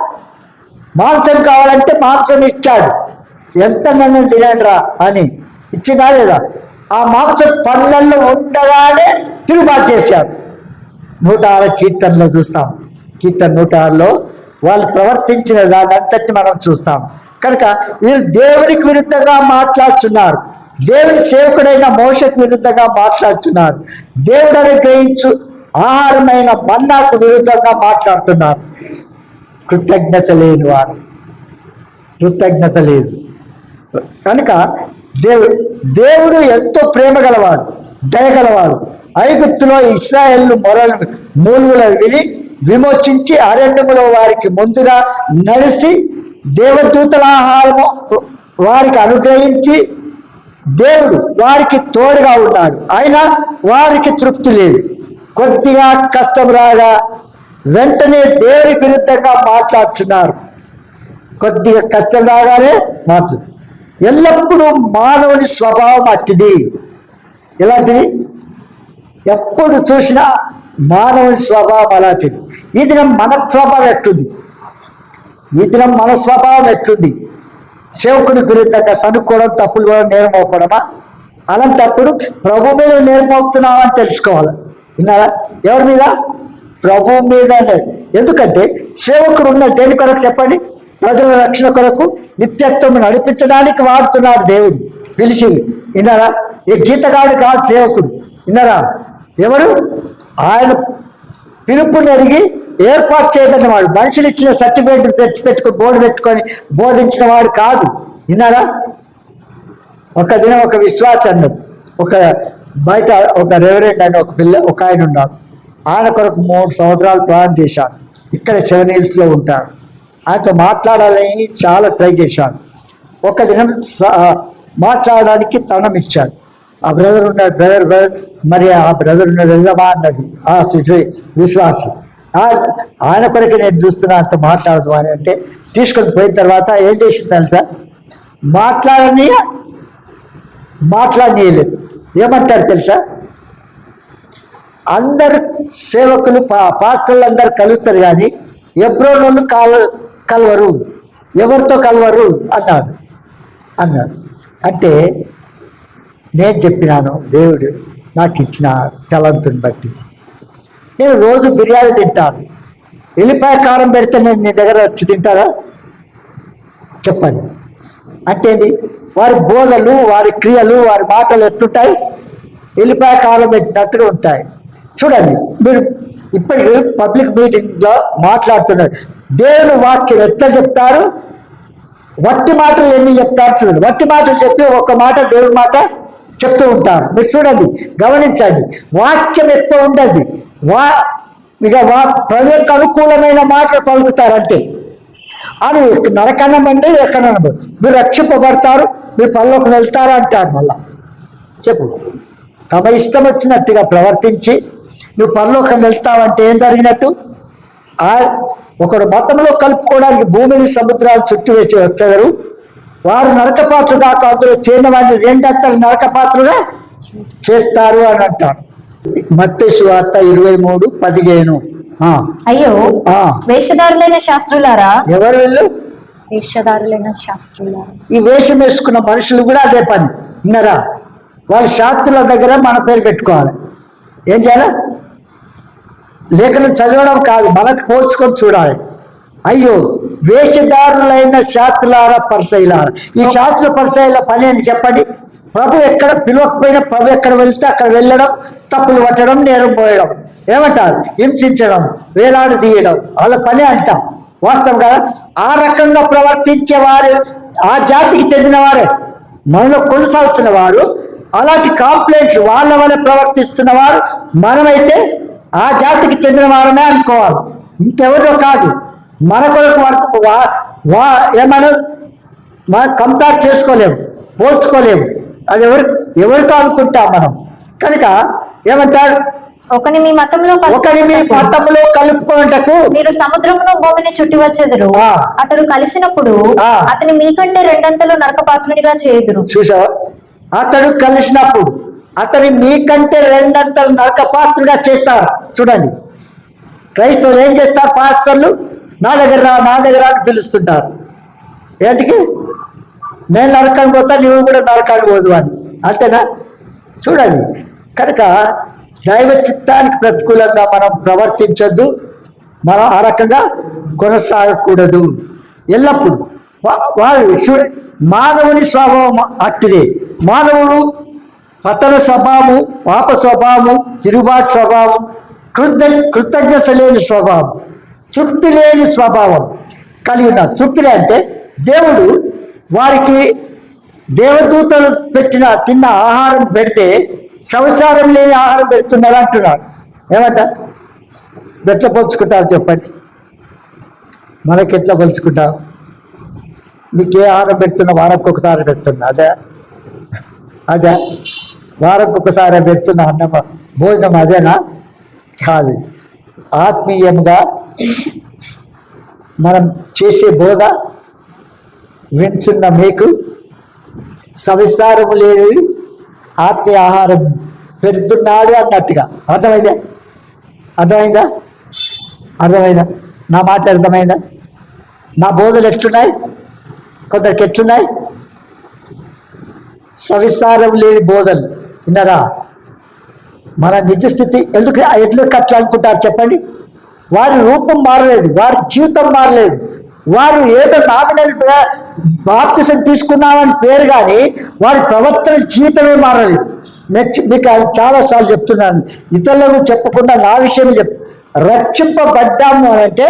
మాంసం కావాలంటే మాంసం ఇచ్చాడు. ఎంత నన్ను తినండిరా అని ఇచ్చినా లేదా? ఆ మాంసం పళ్ళల్లో ఉండగానే తిరుగుబాటు చేశాడు. 106 కీర్తనలో చూస్తాం. కీర్తన 106లో వాళ్ళు ప్రవర్తించిన దాన్ని అంతటి మనం చూస్తాం. కనుక వీళ్ళు దేవునికి విరుద్ధంగా మాట్లాడుతున్నారు. దేవుని సేవకుడైన మోషకు విరుద్ధంగా మాట్లాడుతున్నారు. దేవుడు అనుగ్రహించు ఆహారమైన మన్నాకు విరుద్ధంగా మాట్లాడుతున్నారు. కృతజ్ఞత లేని వారు, కృతజ్ఞత లేదు. కనుక దేవుడు ఎంతో ప్రేమ గలవాడు, దయగలవాడు. ఐగుప్తులో ఇశ్రాయేలు మూలుగులు విని విమోచించి అరణ్యములో వారికి ముందుగా నడిచి దేవదూతల ఆహారము వారికి అనుగ్రహించి దేవుడు వారికి తోడుగా ఉన్నాడు. అయినా వారికి తృప్తి లేదు. కొద్దిగా కష్టం రాగా వెంటనే దేవునికి విరుద్ధంగా మాట్లాడుతున్నారు. కొద్దిగా కష్టం రాగానే ఎల్లప్పుడూ మానవుని స్వభావం అట్టిది. ఎలాంటిది? ఎప్పుడు చూసినా మానవుని స్వభావం అలాంటిది. ఈ దినం మన స్వభావం ఎట్టుంది? సేవకునికి విరుద్ధంగా సనుక్కోవడం, తప్పులు కూడా నేరం మోపడమా? అలాంటప్పుడు ప్రభు మీద నేరం మోపుతున్నామని తెలుసుకోవాలి. విన్నారా? ఎవరి మీద? ప్రభు మీద. ఎందుకంటే సేవకుడు ఉన్న దేని కొరకు చెప్పండి? ప్రజల రక్షణ కొరకు, నిత్యత్వం నడిపించడానికి వాడుతున్నాడు దేవుడు పిలిచి. విన్నారా? ఈ జీతగాడు కాదు సేవకుడు. విన్నారా? ఎవరు? ఆయన పిలుపుని ఎరిగి ఏర్పాటు చేయబడిన వాడు. మనుషులు ఇచ్చిన సర్టిఫికేట్ తెచ్చి పెట్టుకొని బోర్డు పెట్టుకొని బోధించిన వాడు కాదు. విన్నారా? ఒక దినం ఒక విశ్వాసి అన్నది, ఒక బయట ఒక రెవరెండ్ అని ఒక ఆయన ఉన్నాడు. ఆయన కొరకు 3 సంవత్సరాలు ప్లాన్ చేశాను. ఇక్కడ 7 Hills ఉంటాడు. ఆయనతో మాట్లాడాలని చాలా ట్రై చేశాను. ఒక దినం మాట్లాడడానికి తనం ఇచ్చాడు. ఆ బ్రదర్ ఉన్నాడు. బ్రదర్ మరి ఆ బ్రదర్ ఉన్నాడు, వెళ్దామా అన్నది ఆ విశ్వాసి. ఆయన కొరకు నేను చూస్తున్నా, అంత మాట్లాడదు అని అంటే తీసుకొని పోయిన తర్వాత ఏం చేసింది తెలుసా? మాట్లాడనీయలేదు. ఏమంటారు తెలుసా? అందరు సేవకులు పాస్టర్లు అందరు కలుస్తారు కానీ ఎబ్రోన్ కలవరు, ఎవరితో కలవరు అన్నాడు. అంటే నేను చెప్పినాను, దేవుడు నాకు ఇచ్చిన తలంతుని బట్టి నేను రోజు బిర్యానీ తింటాను. ఎల్లిపాయ కారం పెడితే నేను నీ దగ్గర వచ్చి తింటారా? చెప్పండి. అంటే వారి బోధలు, వారి క్రియలు, వారి మాటలు ఎట్లుంటాయి? ఎల్లిపాయ కారం పెట్టినట్టుగా ఉంటాయి. చూడండి, మీరు ఇప్పటికీ పబ్లిక్ మీటింగ్లో మాట్లాడుతున్నారు. దేవుని వాక్యం ఎట్లా చెప్తారు? వట్టి మాటలు ఎన్ని చెప్తారు చూడండి. వట్టి మాటలు చెప్పి ఒక మాట దేవుని మాట చెప్తూ ఉంటారు. మీరు చూడండి, గమనించండి. వాక్యం ఎక్కువ ఉండదు. ప్రజలకు అనుకూలమైన మాటలు పలుకుతారు అంతే. అని నరకనమండి ఎక్కడనమండి మీరు రక్షింపబడతారు, మీరు పనిలోకి వెళ్తారు అంటాడు. మళ్ళా చెప్పు, తమ ఇష్టం వచ్చినట్టుగా ప్రవర్తించి నువ్వు పరలోకం వెళ్తావంటే ఏం జరిగినట్టు? ఒకడు మతంలో కలుపుకోవడానికి భూమిని సముద్రాలు చుట్టూ వేసి వచ్చారు. వారు నరకపాత్రులు కాక అందులో చేరిన వారిని రెండంతలు నరకపాత్రులుగా చేస్తారు అని అంటారు. మత్తయి సువార్త 23:15. అయ్యో వేషధారులైన శాస్త్రులారా. ఎవరు వీళ్ళు? వేషధారులైన శాస్త్రులారా. ఈ వేషం వేసుకున్న మనుషులు కూడా అదే పని. విన్నారా? వాళ్ళ శాస్త్రుల దగ్గర మన పేరు పెట్టుకోవాలి. ఏం చేయాలి? లేఖనం చదవడం కాదు, మనకు పోల్చుకొని చూడాలి. అయ్యో వేషధారులైన శాస్త్రులారా పరిసయ్యులారా. ఈ శాస్త్ర పరిసయ్యుల పని ఏంటి చెప్పండి? ప్రభు ఎక్కడ పిలవకపోయినా ప్రభు ఎక్కడ వెళ్తే అక్కడ వెళ్ళడం, తప్పులు పట్టడం, నేరం పోయడం, ఏమంటారు హింసించడం, వేలాడి తీయడం, వాళ్ళ పని అంట. వాస్తవం కదా? ఆ రకంగా ప్రవర్తించే వారు ఆ జాతికి చెందిన వారే. మనలో కొనసాగుతున్న వారు అలాంటి కాంప్లైంట్స్ వాళ్ళ వల్ల ప్రవర్తిస్తున్న వారు మనమైతే ఆ జాతికి చెందిన వారమే అనుకోవాలి, ఇంకెవరిలో కాదు. మన కొరకు ఏమన్నా మనం కంపేర్ చేసుకోలేము, పోల్చుకోలేము. అది ఎవరితో అనుకుంటాం మనం. కనుక ఏమంటారు? ఒకని మీ మతంలో కలుపుకోనటకు మీరు సముద్రమును భూమిని చుట్టి వచ్చేదురు. అతడు కలిసినప్పుడు అతని మీకంటే రెండంతలు నరకపాత్రునిగా చేయుదురు. చూసావా? అతడు కలిసినప్పుడు అతని మీకంటే రెండంతలు నరకపాత్రుగా చేస్తారు. చూడండి, క్రైస్తవులు ఏం చేస్తారు? పాస్టర్లు నా దగ్గర రా, నా దగ్గర అని పిలుస్తుంటారు. ఏంటికి? నేను నరకానికి పోతా, నువ్వు కూడా నరకానికి పోదు అని. అంతేనా? చూడండి, కనుక దైవ చిత్తానికి ప్రతికూలంగా మనం ప్రవర్తించొద్దు, మనం ఆ రకంగా కొనసాగకూడదు. ఎల్లప్పుడు మానవుని స్వభావం అట్టిదే. మానవుడు పతన స్వభావం, పాప స్వభావం, తిరుగుబాటు స్వభావం, కృతజ్ఞత లేని స్వభావం, తృప్తి లేని స్వభావం కలిగి ఉన్నారు. తృప్తిలే అంటే దేవుడు వారికి దేవదూతలు తిన్న ఆహారం పెడితే సంసారం లేని ఆహారం పెడుతున్నారు అంటున్నారు. ఏమంట? ఎట్లా పోల్చుకుంటారు చెప్పండి? మనకి ఎట్లా పోల్చుకుంటాం? మీకు ఏ ఆహారం పెడుతున్నా? వారంకి ఒకసారి పెడుతున్నా. అదే వారంకి ఒకసారి పెడుతున్నా అన్నం భోజనం అదేనా? కాదు. ఆత్మీయంగా మనం చేసే బోధ వింటున్న మీకు సంసారము లేని ఆత్మీయ ఆహారం పెడుతున్నాడు అన్నట్టుగా. అర్థమైందా? నా మాట అర్థమైందా? నా బోధలు ఎట్లున్నాయి? కొందరికి ఎట్లున్నాయి? సవిస్తారం లేని బోధలు. విన్నారా? మన నిజస్థితి ఎట్లా అనుకుంటారు చెప్పండి? వారి రూపం మారలేదు, వారి జీవితం మారలేదు. వారు ఏదో నామినల్ బాప్తిసం తీసుకున్నామని పేరు, కానీ వారి ప్రవర్తన జీవితమే మారలేదు. మీకు అది చాలాసార్లు చెప్తున్నాను, ఇతరులకు చెప్పకుండా నా విషయమే చెప్తాను. రక్షింపబడ్డాము అని అంటే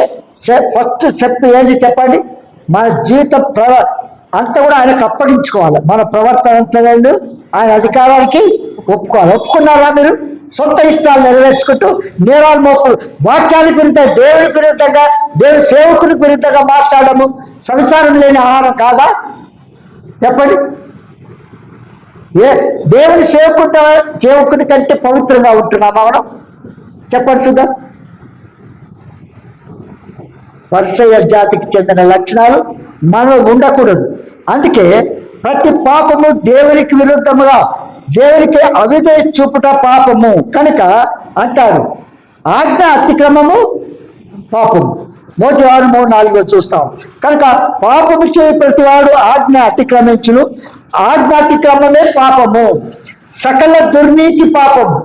ఫస్ట్ స్టెప్ ఏంటి చెప్పండి? మన జీవితం అంతా కూడా ఆయనకు అప్పగించుకోవాలి. మన ప్రవర్తన అంతా ఆయన అధికారానికి ఒప్పుకోవాలి. ఒప్పుకున్నారా మీరు? సొంత ఇష్టాలు నెరవేర్చుకుంటూ నేరాలు మోపులు, వాక్యానికి విరుద్ధంగా, దేవునికి విరుద్ధంగా, దేవుని సేవకునికి విరుద్ధంగా మాట్లాడము సంసారం లేని ఆహారం కాదా? చెప్పండి. దేవుని సేవకుని కంటే పవిత్రంగా ఉంటున్నామా మనం? చెప్పండి సుధా. పరిసయ్య జాతికి చెందిన లక్షణాలు మనం ఉండకూడదు. అందుకే ప్రతి పాపము దేవునికి విరుద్ధముగా, దేవునికి అవిధేయ చూపుట పాపము. కనుక అంటారు ఆజ్ఞ అతిక్రమము పాపము. 1:6-4 చూస్తాం. కనుక పాపము చేయ ప్రతివాడు ఆజ్ఞ అతిక్రమించును, ఆజ్ఞ అతిక్రమమే పాపము. సకల దుర్నీతి పాపము.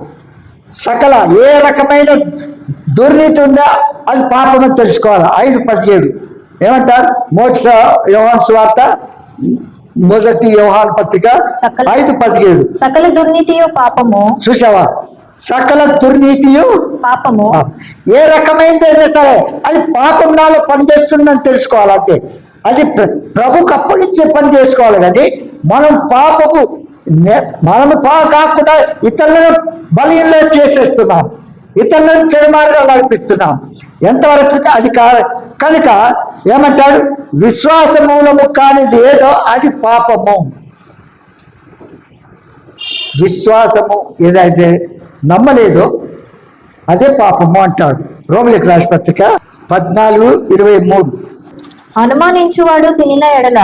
సకల ఏ రకమైన దుర్నీతి ఉందా అది పాపమని తెలుసుకోవాలి. 5:17 ఏమంటారు? యోహాను సువార్త 1 యోహాను పత్రిక 5:17 సకల దుర్నీతియు పాపము. చూసావా? సకల దుర్నీతియు పాపము. ఏ రకమైనదైనా సరే అది పాపం నాలో పనిచేస్తుందని తెలుసుకోవాలి. అంతే. అది ప్రభుకు అప్పగించే పని చేసుకోవాలి. కానీ మనం కాకుండా ఇతరులను బలీలో చేసేస్తున్నాం, ఇతరులను చెడుమార్గాలు నడిపిస్తున్నాం. ఎంతవరకు అది కనుక ఏమంటాడు? విశ్వాస మూలము కానిది ఏదో అది పాపము. విశ్వాసము ఏదైతే నమ్మలేదో అదే పాపము అంటాడు. రోమిలికి రాసిన పత్రిక 14:23 అనుమానించువాడు తినిన ఎడల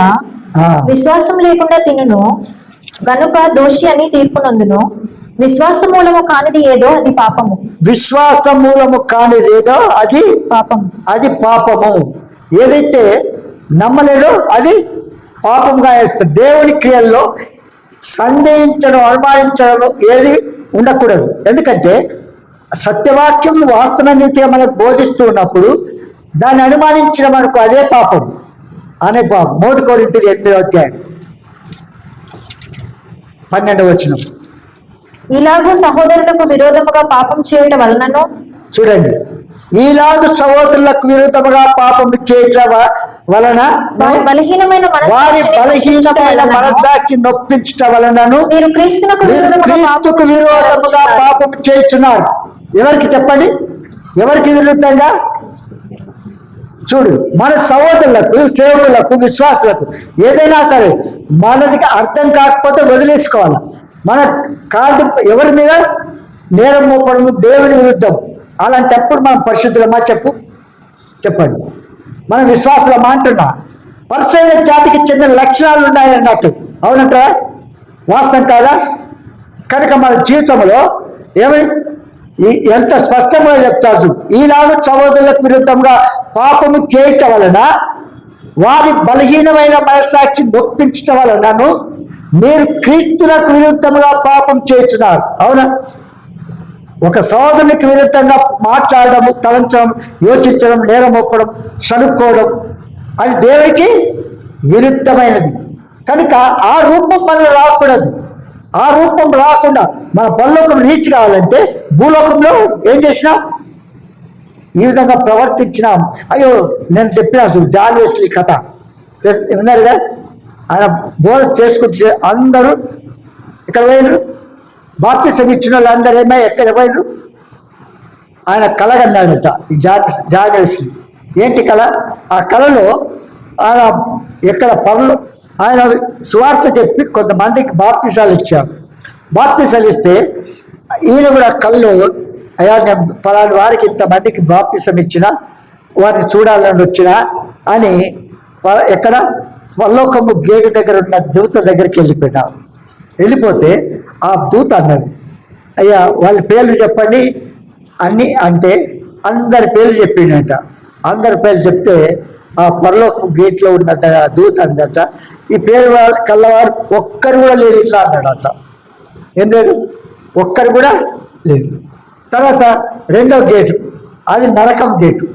విశ్వాసం లేకుండా తినును గనుక దోషి అని తీర్పు నందును. విశ్వాస మూలము కానిది ఏదో అది పాపము. విశ్వాస మూలము కానిది ఏదో అది పాపం. అది పాపము. ఏదైతే నమ్మలేదో అది పాపంగా వేస్తుంది. దేవుని క్రియల్లో సందేహించడం, అనుమానించడం ఏది ఉండకూడదు. ఎందుకంటే సత్యవాక్యం వాస్తవ నీతిగా మనకు బోధిస్తూ ఉన్నప్పుడు దాన్ని అనుమానించడం మనకు అదే పాపం అనే పాపం. 3 కొరింథీయులు 8:12 ఇలాగూ సహోదరులకు విరోధముగా పాపం చేయటం వలనను. చూడండి, ఈలాగు సహోదరులకు విరుద్ధముగా పాపం చేయటం వలన వారి బలహీనమైన మనస్సాక్షి నొప్పించటం వలనను మీరు క్రీస్తునకు విరోధముగా పాపం చేస్తున్నారు. ఎవరికి చెప్పండి? ఎవరికి విరుద్ధంగా? చూడు, మన సహోదరులకు, సేవకులకు, విశ్వాసులకు ఏదైనా సరే మనది అర్థం కాకపోతే వదిలేసుకోవాలి. మన కాదు ఎవరి మీద నేరం మోపడం దేవుని విరుద్ధం. అలాంటప్పుడు మనం పరిశుద్ధులమా? చెప్పండి. మనం విశ్వాసులమా అంటున్నా. పరిశుద్ధ జాతికి చెందిన లక్షణాలు ఉన్నాయన్నట్టు. అవునంటారా? వాస్తవం కాదా? కనుక మన జీవితంలో ఎంత స్పష్టంగా చెప్తారు. ఈలాగా సహోదరులకు విరుద్ధంగా పాపము చేయటం వలన వారి బలహీనమైన మనస్సాక్షి నొప్పించటం వలనను మీరు క్రీస్తులకు విరుద్ధంగా పాపం చేస్తున్నారు. అవునా? ఒక సహోదరునికి విరుద్ధంగా మాట్లాడడం, తలంచడం, యోచించడం, నేరం ఒప్పడం, సనుక్కోవడం అది దేవునికి విరుద్ధమైనది. కనుక ఆ రూపం మనలో రాకూడదు. ఆ రూపం రాకుండా మన పరలోకం రీచ్ కావాలంటే భూలోకంలో ఏం చేసినా ఈ విధంగా ప్రవర్తించినాం. అయ్యో, నేను చెప్పిన జాన్ వెస్లీ కథ విన్నారు కదా. ఆయన బోధ చేసుకుంటే అందరూ ఇక్కడ పోయినారు. బాప్తిసం ఇచ్చిన వాళ్ళు అందరూ ఎక్కడ పోయినారు? ఆయన కలగన్నాడట ఈ జాన్ వెస్లీ. ఏంటి కళ? ఆ కళలో ఆయన ఎక్కడ పనులు ఆయన సువార్త చెప్పి కొంతమందికి బాప్తిసాలు ఇచ్చాడు. బాప్తిసాలు ఇస్తే ఈయన కూడా కళ్ళు, అయ్యా నేను పలాని వారికి ఇంతమందికి బాప్తిసం ఇచ్చిన, వారిని చూడాలని వచ్చిన అని ఎక్కడ పరలోకము గేటు దగ్గర ఉన్న దూత దగ్గరికి వెళ్ళిపోయినాడు. వెళ్ళిపోతే ఆ దూత అన్నది, అయ్యా వాళ్ళ పేర్లు చెప్పండి అన్ని అంటే అందరి పేర్లు చెప్పిండట. అందరి పేర్లు చెప్తే ఆ పరలోకం గేట్లో ఉన్న దూత అందట, ఈ పేరు కల్లవారు ఒక్కరు కూడా లేదు ఇట్లా అన్నాడట. ఏం లేదు, ఒక్కరు కూడా లేదు. తర్వాత 2వ గేటు, అది నరకం గేటు.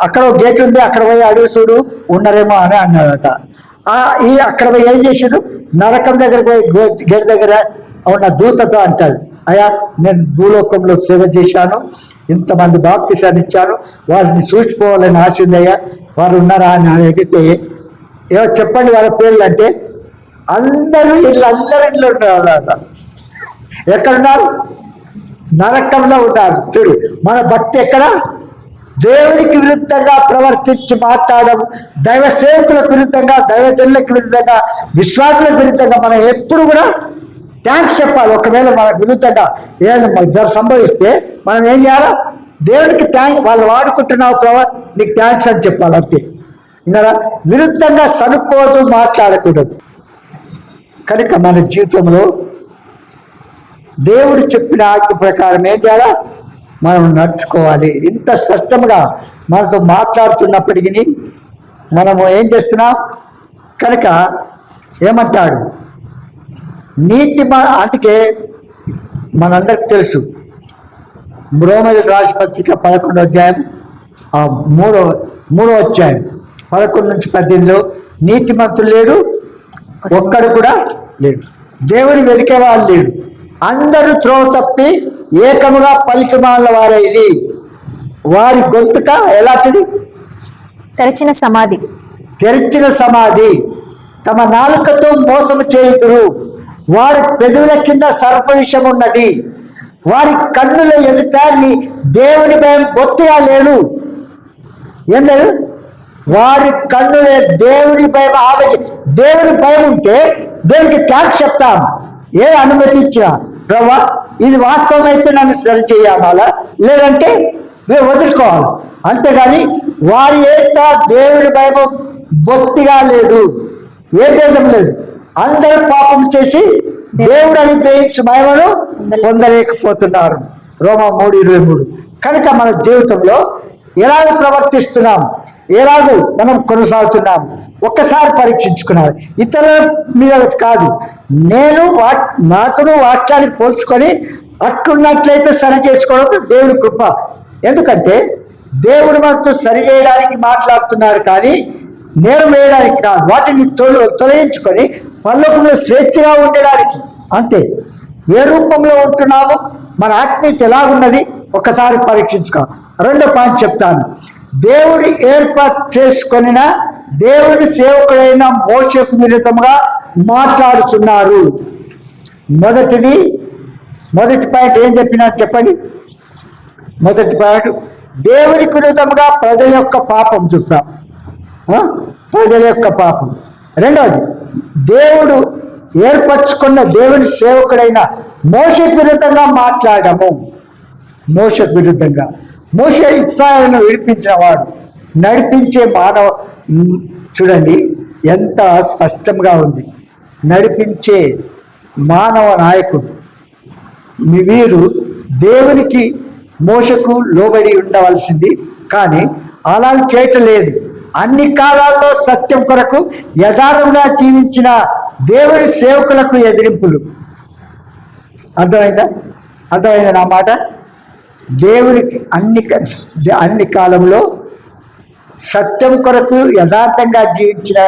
అక్కడ ఒక గేట్ ఉంది, అక్కడ పోయి అడుగు చూడు ఉన్నారేమో అని అన్నాడట. అక్కడ పోయి ఏం చేసాడు? నరకం దగ్గర పోయి గేట్ దగ్గర ఉన్న దూతతో అంటాడు, అయ్యా నేను భూలోకంలో సేవ చేశాను, ఇంతమంది బాప్తిసాన్ని ఇచ్చాను, వారిని చూసిపోవాలని ఆశ ఉందయ్యా, వారు ఉన్నారా అని అడిగితే ఏమో చెప్పండి వాళ్ళ పేర్లు అంటే అందరూ ఇంట్లో ఉన్నారు. ఎక్కడున్నారు? నరకంలో ఉన్నారు. చూడు, మన భక్తి ఎక్కడ? దేవునికి విరుద్ధంగా ప్రవర్తించి మాట్లాడడం, దైవ సేవకులకు విరుద్ధంగా, దైవజనులకు విరుద్ధంగా, విశ్వాసులకు విరుద్ధంగా మనం ఎప్పుడు కూడా థ్యాంక్స్ చెప్పాలి. ఒకవేళ మనకు విరుద్ధంగా ఏదైనా సంభవిస్తే మనం ఏం చేయాలి? దేవునికి వాళ్ళు వాడుకుంటున్నావు ప్రభావ, నీకు థ్యాంక్స్ అని చెప్పాలి, అంతే. ఇంకా విరుద్ధంగా సనుక్కోవద్దు, మాట్లాడకూడదు. కనుక మన జీవితంలో దేవుడు చెప్పిన ఆజ్ఞ ప్రకారం ఏం చేయాలా? మనం నడుచుకోవాలి. ఇంత స్పష్టంగా మనతో మాట్లాడుతున్నప్పటికీ మనము ఏం చేస్తున్నాం? కనుక ఏమంటాడు? అందుకే మనందరికి తెలుసు, రోమీయులకు రాసిన పత్రిక 11వ అధ్యాయం 3వ అధ్యాయం 11 నుంచి 18లో నీతిమంతులు లేడు, ఒక్కడు కూడా లేడు, దేవుని వెతికేవాళ్ళు లేడు, అందరూ త్రోవ తప్పి ఏకముగా పలికిమాల వారైది, వారి గొంతుక ఎలాంటిది? తెరిచిన సమాధి. తమ నాలుకతో మోసము చేయుదురు, వారి పెదవుల కింద సర్ప విషం ఉన్నది, వారి కన్నుల ఎదుట దేవుని భయం బొత్తిగా లేదు. ఏం లేదు? వారి కన్నుల దేవుని భయం ఆమెకి. దేవుని భయం ఉంటే దేవునికి థ్యాంక్స్ చెప్తాం. ఏ అనుమతి ఇచ్చినా, ప్రభా ఇది వాస్తవం అయితే నన్ను సరి చేయాలా, లేదంటే మేము వదులుకోవాలి. అంతేగాని వారి ఏత దేవుని భయం బొత్తిగా లేదు. ఏ భేదం లేదు. అందరూ పాపం చేసి దేవుడు అనుగ్రహించు మహిమను పొందలేకపోతున్నారు. రోమా 3:23. కనుక మన జీవితంలో ఎలాగ ప్రవర్తిస్తున్నాం, ఎలాగ మనం కొనసాగుతున్నాం ఒక్కసారి పరీక్షించుకున్నారు. ఇతరుల మీద కాదు, నాకును వాక్యానికి పోల్చుకొని అట్లున్నట్లయితే సరి చేసుకోవడం దేవుడి కృప. ఎందుకంటే దేవుడు మనతో సరి చేయడానికి మాట్లాడుతున్నాడు కానీ నేరం వేయడానికి కాదు. వాటిని తొలగించుకొని పరలోకంలో స్వేచ్ఛగా ఉండడానికి, అంతే. ఏ రూపంలో ఉంటున్నామో, మన ఆత్మీయత ఎలాగున్నది ఒకసారి పరీక్షించుకో. రెండో పాయింట్ చెప్తాను. దేవుడు ఏర్పాటు చేసుకొనిన దేవుడి సేవకుడైన మోషేకు విరుద్ధంగా మాట్లాడుతున్నారు. మొదటి పాయింట్ ఏం చెప్పినా చెప్పండి. మొదటి పాయింట్, దేవునికి విరుద్ధంగా ప్రజల యొక్క పాపం చూస్తాం, ప్రజల యొక్క పాపం. రెండవది, దేవుడు ఏర్పరచుకున్న దేవుని సేవకుడైన మోషేకు విరుద్ధంగా మాట్లాడము. మోషేకు విరుద్ధంగా. మోషే ఇశ్రాయేలును విడిపించిన వాడు, నడిపించే మానవ. చూడండి ఎంత స్పష్టంగా ఉంది. నడిపించే మానవ నాయకుడు. వీరు దేవునికి మోషకు లోబడి ఉండవలసింది, కానీ అలా చేయటం లేదు. అన్ని కాలాల్లో సత్యం కొరకు యథార్థంగా జీవించిన దేవుని సేవకులకు ఎదిరింపులు. అర్థమైందా నా మాట? దేవునికి అన్ని కాలంలో సత్యం కొరకు యథార్థంగా జీవించిన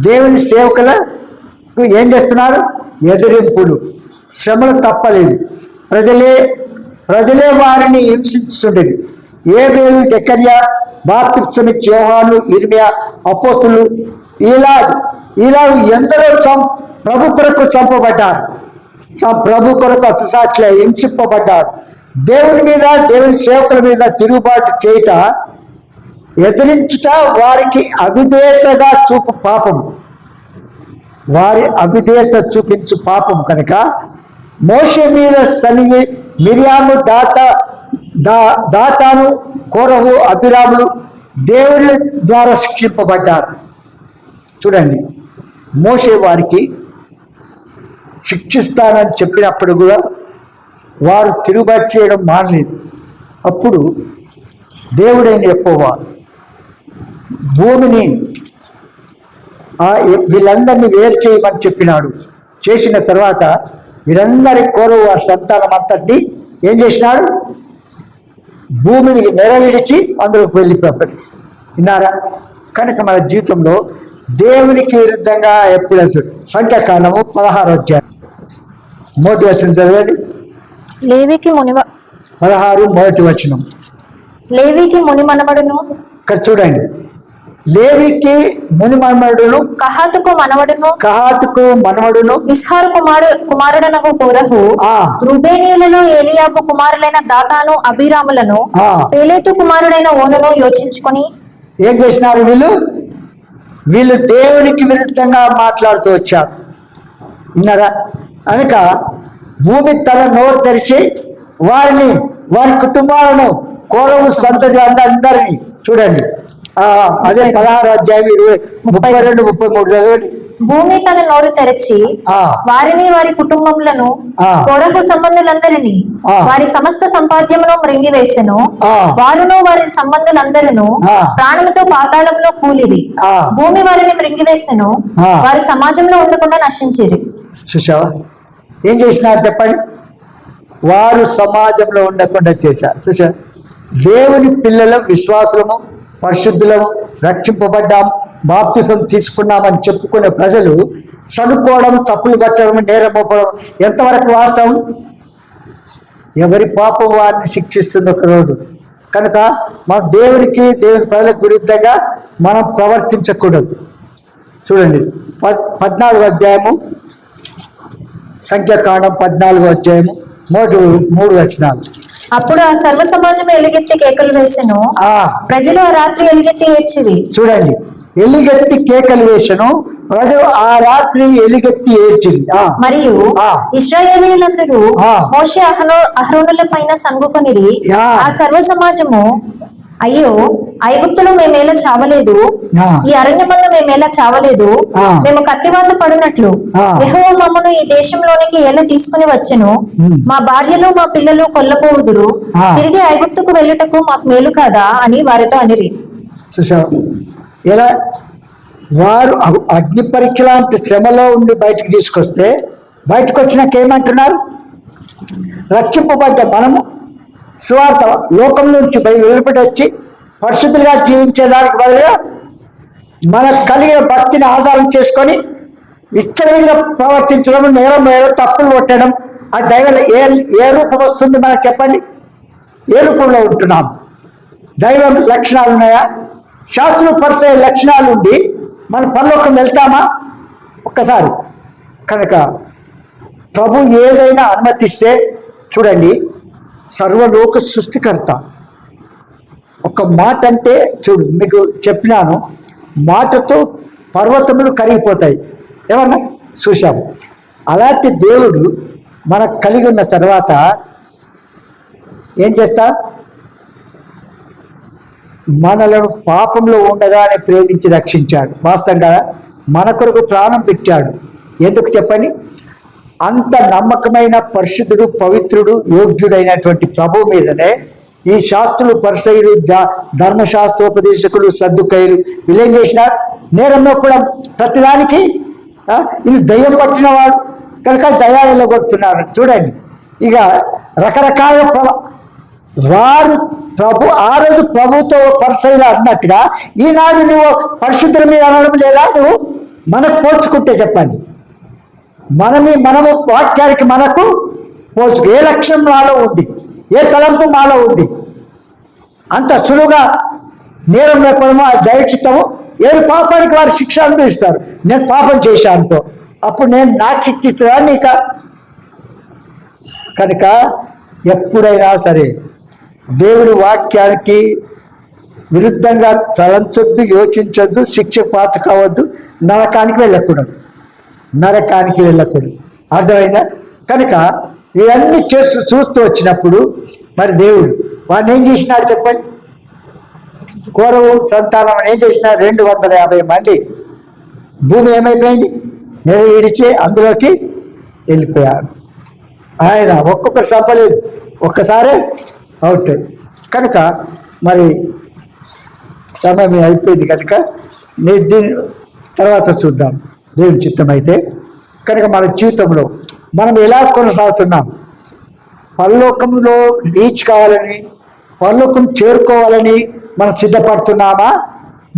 దేవుని సేవకులకు ఏం చేస్తున్నారు? ఎదిరింపులు, శ్రమలు తప్పలేదు. ప్రజలే వారిని హింసించుండేది. ఏబేలు, జకర్యా, బాప్తిస్మమిచ్చే యోహాను, ఇర్మియా, అపోస్తులు ఇలా ఎందరో ప్రభు కొరకు చంపబడ్డారు. ప్రభు కొరకు అతిసాట్లే హింసింపబడ్డారు. దేవుని మీద, దేవుని సేవకుల మీద తిరుగుబాటు చేయుట, ఎదిరించుట వారికి అవిధేయతగా చూపు పాపం. వారి అవిధేయత చూపించు పాపం. కనుక మోషే మీద సనిగి మిరియాము, దాతాను, కోరహు, అభిరాములు దేవుళ్ళ ద్వారా శిక్షింపబడ్డారు. చూడండి, మోషే వారికి శిక్షిస్తానని చెప్పినప్పుడు కూడా వారు తిరుగుబాటు చేయడం మానలేదు. అప్పుడు దేవుడైన యెహోవా భూమిని వీళ్ళందరినీ వేరు చేయమని చెప్పినాడు. చేసిన తర్వాత వీరందరి కోరు వారి సంతానం అంతటి ఏం చేసినాడు? భూమిని నెరవేర్చి అందులోకి వెళ్ళిపోయాడు. విన్నారా? కనుక మన జీవితంలో దేవునికి విరుద్ధంగా ఎప్పుడు సంఖ్యాకాండము 16వ అధ్యాయం 1వ వచనం చదవండి. 16 1వ వచనం. లేవికి ముని మనవడును, ఇక్కడ చూడండి, లేవికి ముని మనవడును, కహాతుకు మనవడును, ఇస్హారు కుమారుడనగు కోరహు, రూబేనీయులలో ఏలియాబు కుమారులైన దాతాను, అభిరాములను, పేలేతు కుమారుడైన ఓనును యోచించుకొని ఏం చేసినారు? వీళ్ళు దేవునికి విరుద్ధంగా మాట్లాడుతూ వచ్చారు. విన్నారా? కనుక భూమి తల నోరు తెరిచి వారి కుటుంబాలను, కోరవు సంతతి అందరినీ చూడండి. అదే 16వ అధ్యాయం 32, 33 చదవండి. భూమి తన నోరు తెరచి వారిని, వారి కుటుంబములను, కోరహు సంబంధులందరినీ, వారి సమస్త సంపాద్యమును మృంగివేసెను. వారును వారి సంబంధులందరూ ప్రాణముతో పాతాళంలో కూలిరి. భూమి వారిని మృంగివేసెను, వారి సమాజంలో ఉండకుండా నశించిరి. చూసావా ఏం చేసినారు చెప్పండి? వారు సమాజంలో ఉండకుండా చేశారు. చూసా, దేవుని పిల్లల విశ్వాసులము, పరిశుద్ధులము, రక్షింపబడ్డాం, బాప్తిసం తీసుకున్నామని చెప్పుకునే ప్రజలు చదువుకోవడం, తప్పులు పట్టడం, నేరం మోపడం ఎంతవరకు వాస్తవం? ఎవరి పాపం వారిని శిక్షిస్తుంది ఒకరోజు. కనుక మన దేవునికి, దేవుని ప్రజలకు విరుద్ధంగా మనం ప్రవర్తించకూడదు. చూడండి 14వ అధ్యాయము, సంఖ్యాకాండం 14వ అధ్యాయము 3 వచనాలు. అప్పుడు ఆ సర్వ సమాజం ఎలుగెత్తి కేకలు వేసెను, ప్రజలు ఆ రాత్రి ఎలుగెత్తి ఏడ్చిరి. చూడండి, ఎలుగెత్తి కేకలు వేసెను, ప్రజలు ఆ రాత్రి ఎలుగెత్తి ఏడ్చిరి. మరియు ఇశ్రాయేలీయులందరూ మోషే అహరోనుల పైన సంగుకొనిరి. ఆ సర్వ సమాజము అయ్యో ఐగుప్తులో మేమేలా చావలేదు, ఆ. ఈ అరణ్యమందు మేమేలా చావలేదు, ఆ. మేము కత్తివాత పడినట్లు ఆ. యెహోవా మమ్మను ఈ దేశంలోనికి ఎలా తీసుకుని వచ్చెను, మా భార్యలు మా పిల్లలు కొల్లపోవుదురు, ఆ. తిరిగి ఐగుప్తుకు వెళ్ళుటకు మాకు మేలు కాదా అని వారితో అనిరి. చూసావు ఎలా వారు అగ్ని పరీక్ష లాంటి శ్రమలో ఉండి బయటకు తీసుకొస్తే బయటకు వచ్చినాక ఏమంటున్నారు? రక్షింపబడ్డ మనము సువార్త లోకం నుంచి వెలుపడి వచ్చి పరిశుద్ధులుగా జీవించేదానికి బదులుగా మనకు కలిగిన భక్తిని ఆధారం చేసుకొని విచ్చలవిడిగా ప్రవర్తించడం, నేరం తప్పులు కొట్టడం, ఆ దైవం ఏ రూపం వస్తుంది మనకు చెప్పండి? ఏ రూపంలో ఉంటున్నాం? దైవం లక్షణాలు ఉన్నాయా? శాస్త్రులు పరిచే లక్షణాలు ఉండి మన పరలోకం వెళ్తామా? ఒక్కసారి కనుక ప్రభు ఏదైనా అనుమతిస్తే చూడండి, సర్వలోక సృష్టికర్త ఒక మాట అంటే చూడు, మీకు చెప్పినాను, మాటతో పర్వతములు కరిగిపోతాయి. ఏమన్నా చూసాము. అలాంటి దేవుడు మనకు కలిగి ఉన్న తర్వాత ఏం చేస్తా? మనలను పాపంలో ఉండగానే ప్రేమించి రక్షించాడు. వాస్తవంగా మన కొరకు ప్రాణం పెట్టాడు. ఎందుకు చెప్పండి? అంత నమ్మకమైన పరిశుద్ధుడు, పవిత్రుడు, యోగ్యుడైనటువంటి ప్రభు మీదనే ఈ శాస్త్రులు, పరిసయ్యులు, ధర్మశాస్త్రోపదేశకులు, సద్దుకయ్యులు వీళ్ళేం చేసినారు? నేరంలో కూడా ప్రతిదానికి వీళ్ళు దయ్యం పట్టినవాడు కనుక దయాలు కొడుతున్నారు. చూడండి, ఇక రకరకాల వారు ప్రభు ఆ రోజు ప్రభుతో పరిసయ్యులు అన్నట్టుగా ఈనాడు నువ్వు పరిశుద్ధుల మీద అనడం లేదా? నువ్వు మనకు పోల్చుకుంటే చెప్పండి, మనము వాక్యానికి మనకు పోల్చుకు ఏ లక్ష్యం మాలో ఉంది, ఏ తలంపు మాలో ఉంది, అంత సులువుగా నేరం లేకపోవడము అది దైవచిత్తము. ఏడు పాపానికి వారు శిక్ష అనుభవిస్తారు. నేను పాపం చేశానుకో, అప్పుడు నేను నాకు శిక్షిస్తున్నా నీక. కనుక ఎప్పుడైనా సరే దేవుడి వాక్యానికి విరుద్ధంగా తలంచొద్దు, యోచించొద్దు, శిక్ష పాత కావద్దు, నరకానికి వెళ్ళకూడదు. అర్థమైందా? కనుక ఇవన్నీ చూస్తూ వచ్చినప్పుడు మరి దేవుడు వాడిని ఏం చేసినాడు చెప్పండి? కోరవు సంతానం ఏం చేసిన 250 మంది భూమి ఏమైపోయింది? విడిచి అందులోకి వెళ్ళిపోయారు. ఆయన ఒక్కొక్కరు చంపలేదు, ఒక్కసారే అవుట్. కనుక మరి సమయం అయిపోయింది కనుక దీని తర్వాత చూద్దాం దేవుని చిత్తమైతే. కనుక మన జీవితంలో మనం ఎలా కొనసాగుతున్నాం? పరలోకంలో రీచ్ కావాలని, పరలోకం చేరుకోవాలని మనం సిద్ధపడుతున్నామా?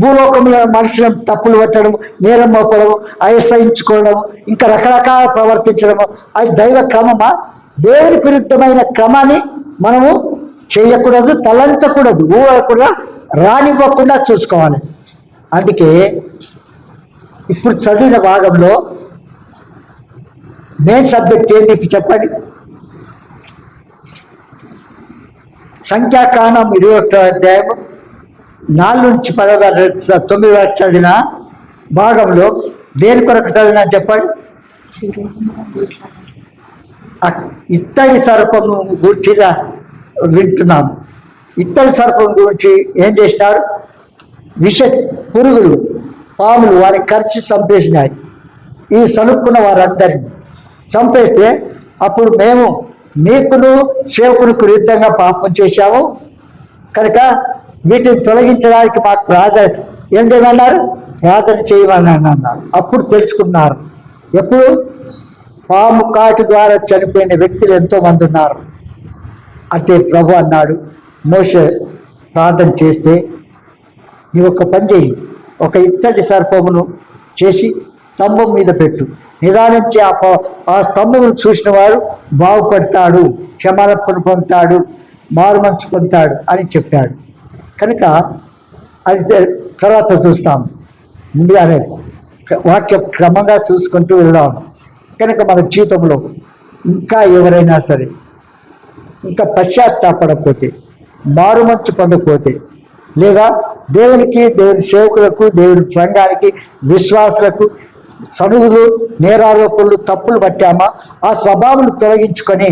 భూలోకంలో మనుషులను తప్పులు పట్టడం, నేరం మోపడం, అసహించుకోవడం, ఇంకా రకరకాల ప్రవర్తించడం అది దైవ క్రమమా? దేవుని విరుద్ధమైన క్రమాన్ని మనము చేయకూడదు, తలంచకూడదు, కూడా రానివ్వకుండా చూసుకోవాలి. అందుకే ఇప్పుడు చదివిన భాగంలో మెయిన్ సబ్జెక్ట్ ఏంటి చెప్పండి? సంఖ్యాకాండం 21వ అధ్యాయం 4 నుంచి 9 వరకు చదివిన భాగంలో దేని కొరకు చదివినా చెప్పండి? ఇత్తడి సర్పము గురించి వింటున్నాం. ఇత్తడి సర్పం గురించి ఏం చేసినారు? విష పురుగులు, పాములు వారి ఖర్చు చంపేసినాయి. ఈ సనుక్కున్న వారందరినీ చంపేస్తే అప్పుడు మేము నీకును సేవకునికి విరుద్ధంగా పాపం చేశాము కనుక వీటిని తొలగించడానికి మాకు ఏం చేయమన్నారు? ప్రార్థన చేయమని అన్నారు. అప్పుడు తెలుసుకున్నారు. ఎప్పుడు? పాము కాటు ద్వారా చనిపోయిన వ్యక్తులు ఎంతోమంది ఉన్నారు. అంటే ప్రభు అన్నాడు, మోషే ప్రార్థన చేస్తే నీవు ఒక పని చేయి, ఒక ఇత్తడి సర్పమును చేసి స్తంభం మీద పెట్టు, నిదానించి ఆ స్తంభమును చూసిన వాడు బాగుపడతాడు, క్షమాపణ పొందుతాడు, మారు మనసు పొందుతాడు అని చెప్పాడు. కనుక అది తర్వాత చూస్తాం. ముందుగానే వాక్య క్రమంగా చూసుకుంటూ వెళ్దాం. కనుక మన జీవితంలో ఇంకా ఎవరైనా సరే ఇంకా పశ్చాత్తాపడకపోతే, మారు మనసు పొందకపోతే, లేదా దేవునికి, దేవుని సేవకులకు, దేవుని సంఘానికి, విశ్వాసులకు సనుగులు, నేరారోపణలు, తప్పులు పట్టామా, ఆ స్వభావాన్ని తొలగించుకొని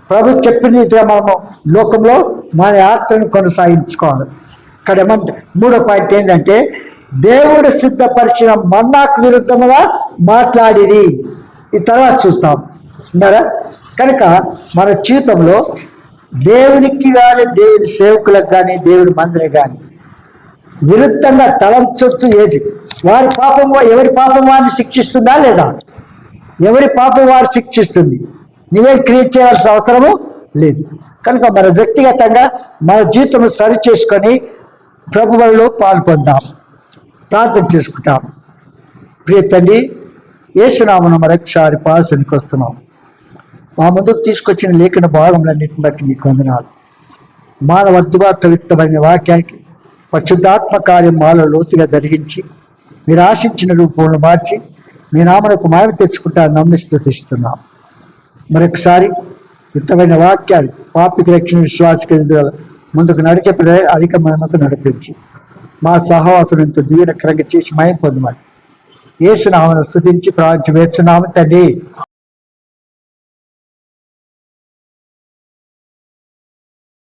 ప్రభు చెప్పిన రీతిగా మనము లోకంలో మన యాత్రను కొనసాగించుకోవాలి. ఇక్కడ ఏమంటే 3వ పాయింట్ ఏంటంటే దేవుడు సిద్ధపరిచిన మన్నాకు విరుద్ధముగా మాట్లాడిరి. ఈ తర్వాత చూస్తాం ఉన్నారా. కనుక మన జీవితంలో దేవునికి కానీ దేవుని సేవకులకు కానీ దేవుని మందిరం కానీ విరుద్ధంగా తలంచొచ్చు ఏది వారి పాపం ఎవరి పాపం వారిని శిక్షిస్తుందా లేదా? ఎవరి పాపం వారు శిక్షిస్తుంది. నువ్వేం క్రియేట్ చేయాల్సిన అవసరము లేదు. కనుక మన వ్యక్తిగతంగా మన జీవితం సరి చేసుకొని ప్రభువులో పాల్పొందాం, ప్రార్థన చేసుకుంటాం. ప్రియ తండ్రి, యేసునామమున మరొకసారి పాసనికి వస్తున్నాం. మా ముందుకు తీసుకొచ్చిన లేఖన భాగములన్నిటిని బట్టి మీకు వందనాలు. మానవ అందుబాటులో విత్తమైన వాక్యానికి పరిశుద్ధాత్మ కార్యం మాలో లోతుగా జరిగించి మీరు ఆశించిన రూపంలో మార్చి మీ నామనకు మాయం తెచ్చుకుంటా నమ్మి స్తుతిస్తున్నాం. మరొకసారి విత్తమైన వాక్యాలు పాపికి రక్షణ విశ్వాసకి ముందుకు నడిచే అధిక మహిమకు నడిపించి మా సహవాసం ఎంతో దీవెనకరంగా చేసి మయం పొందమని యేసునామమున స్తుతించి ప్రార్థించి వేస్తున్నాము తండ్రి.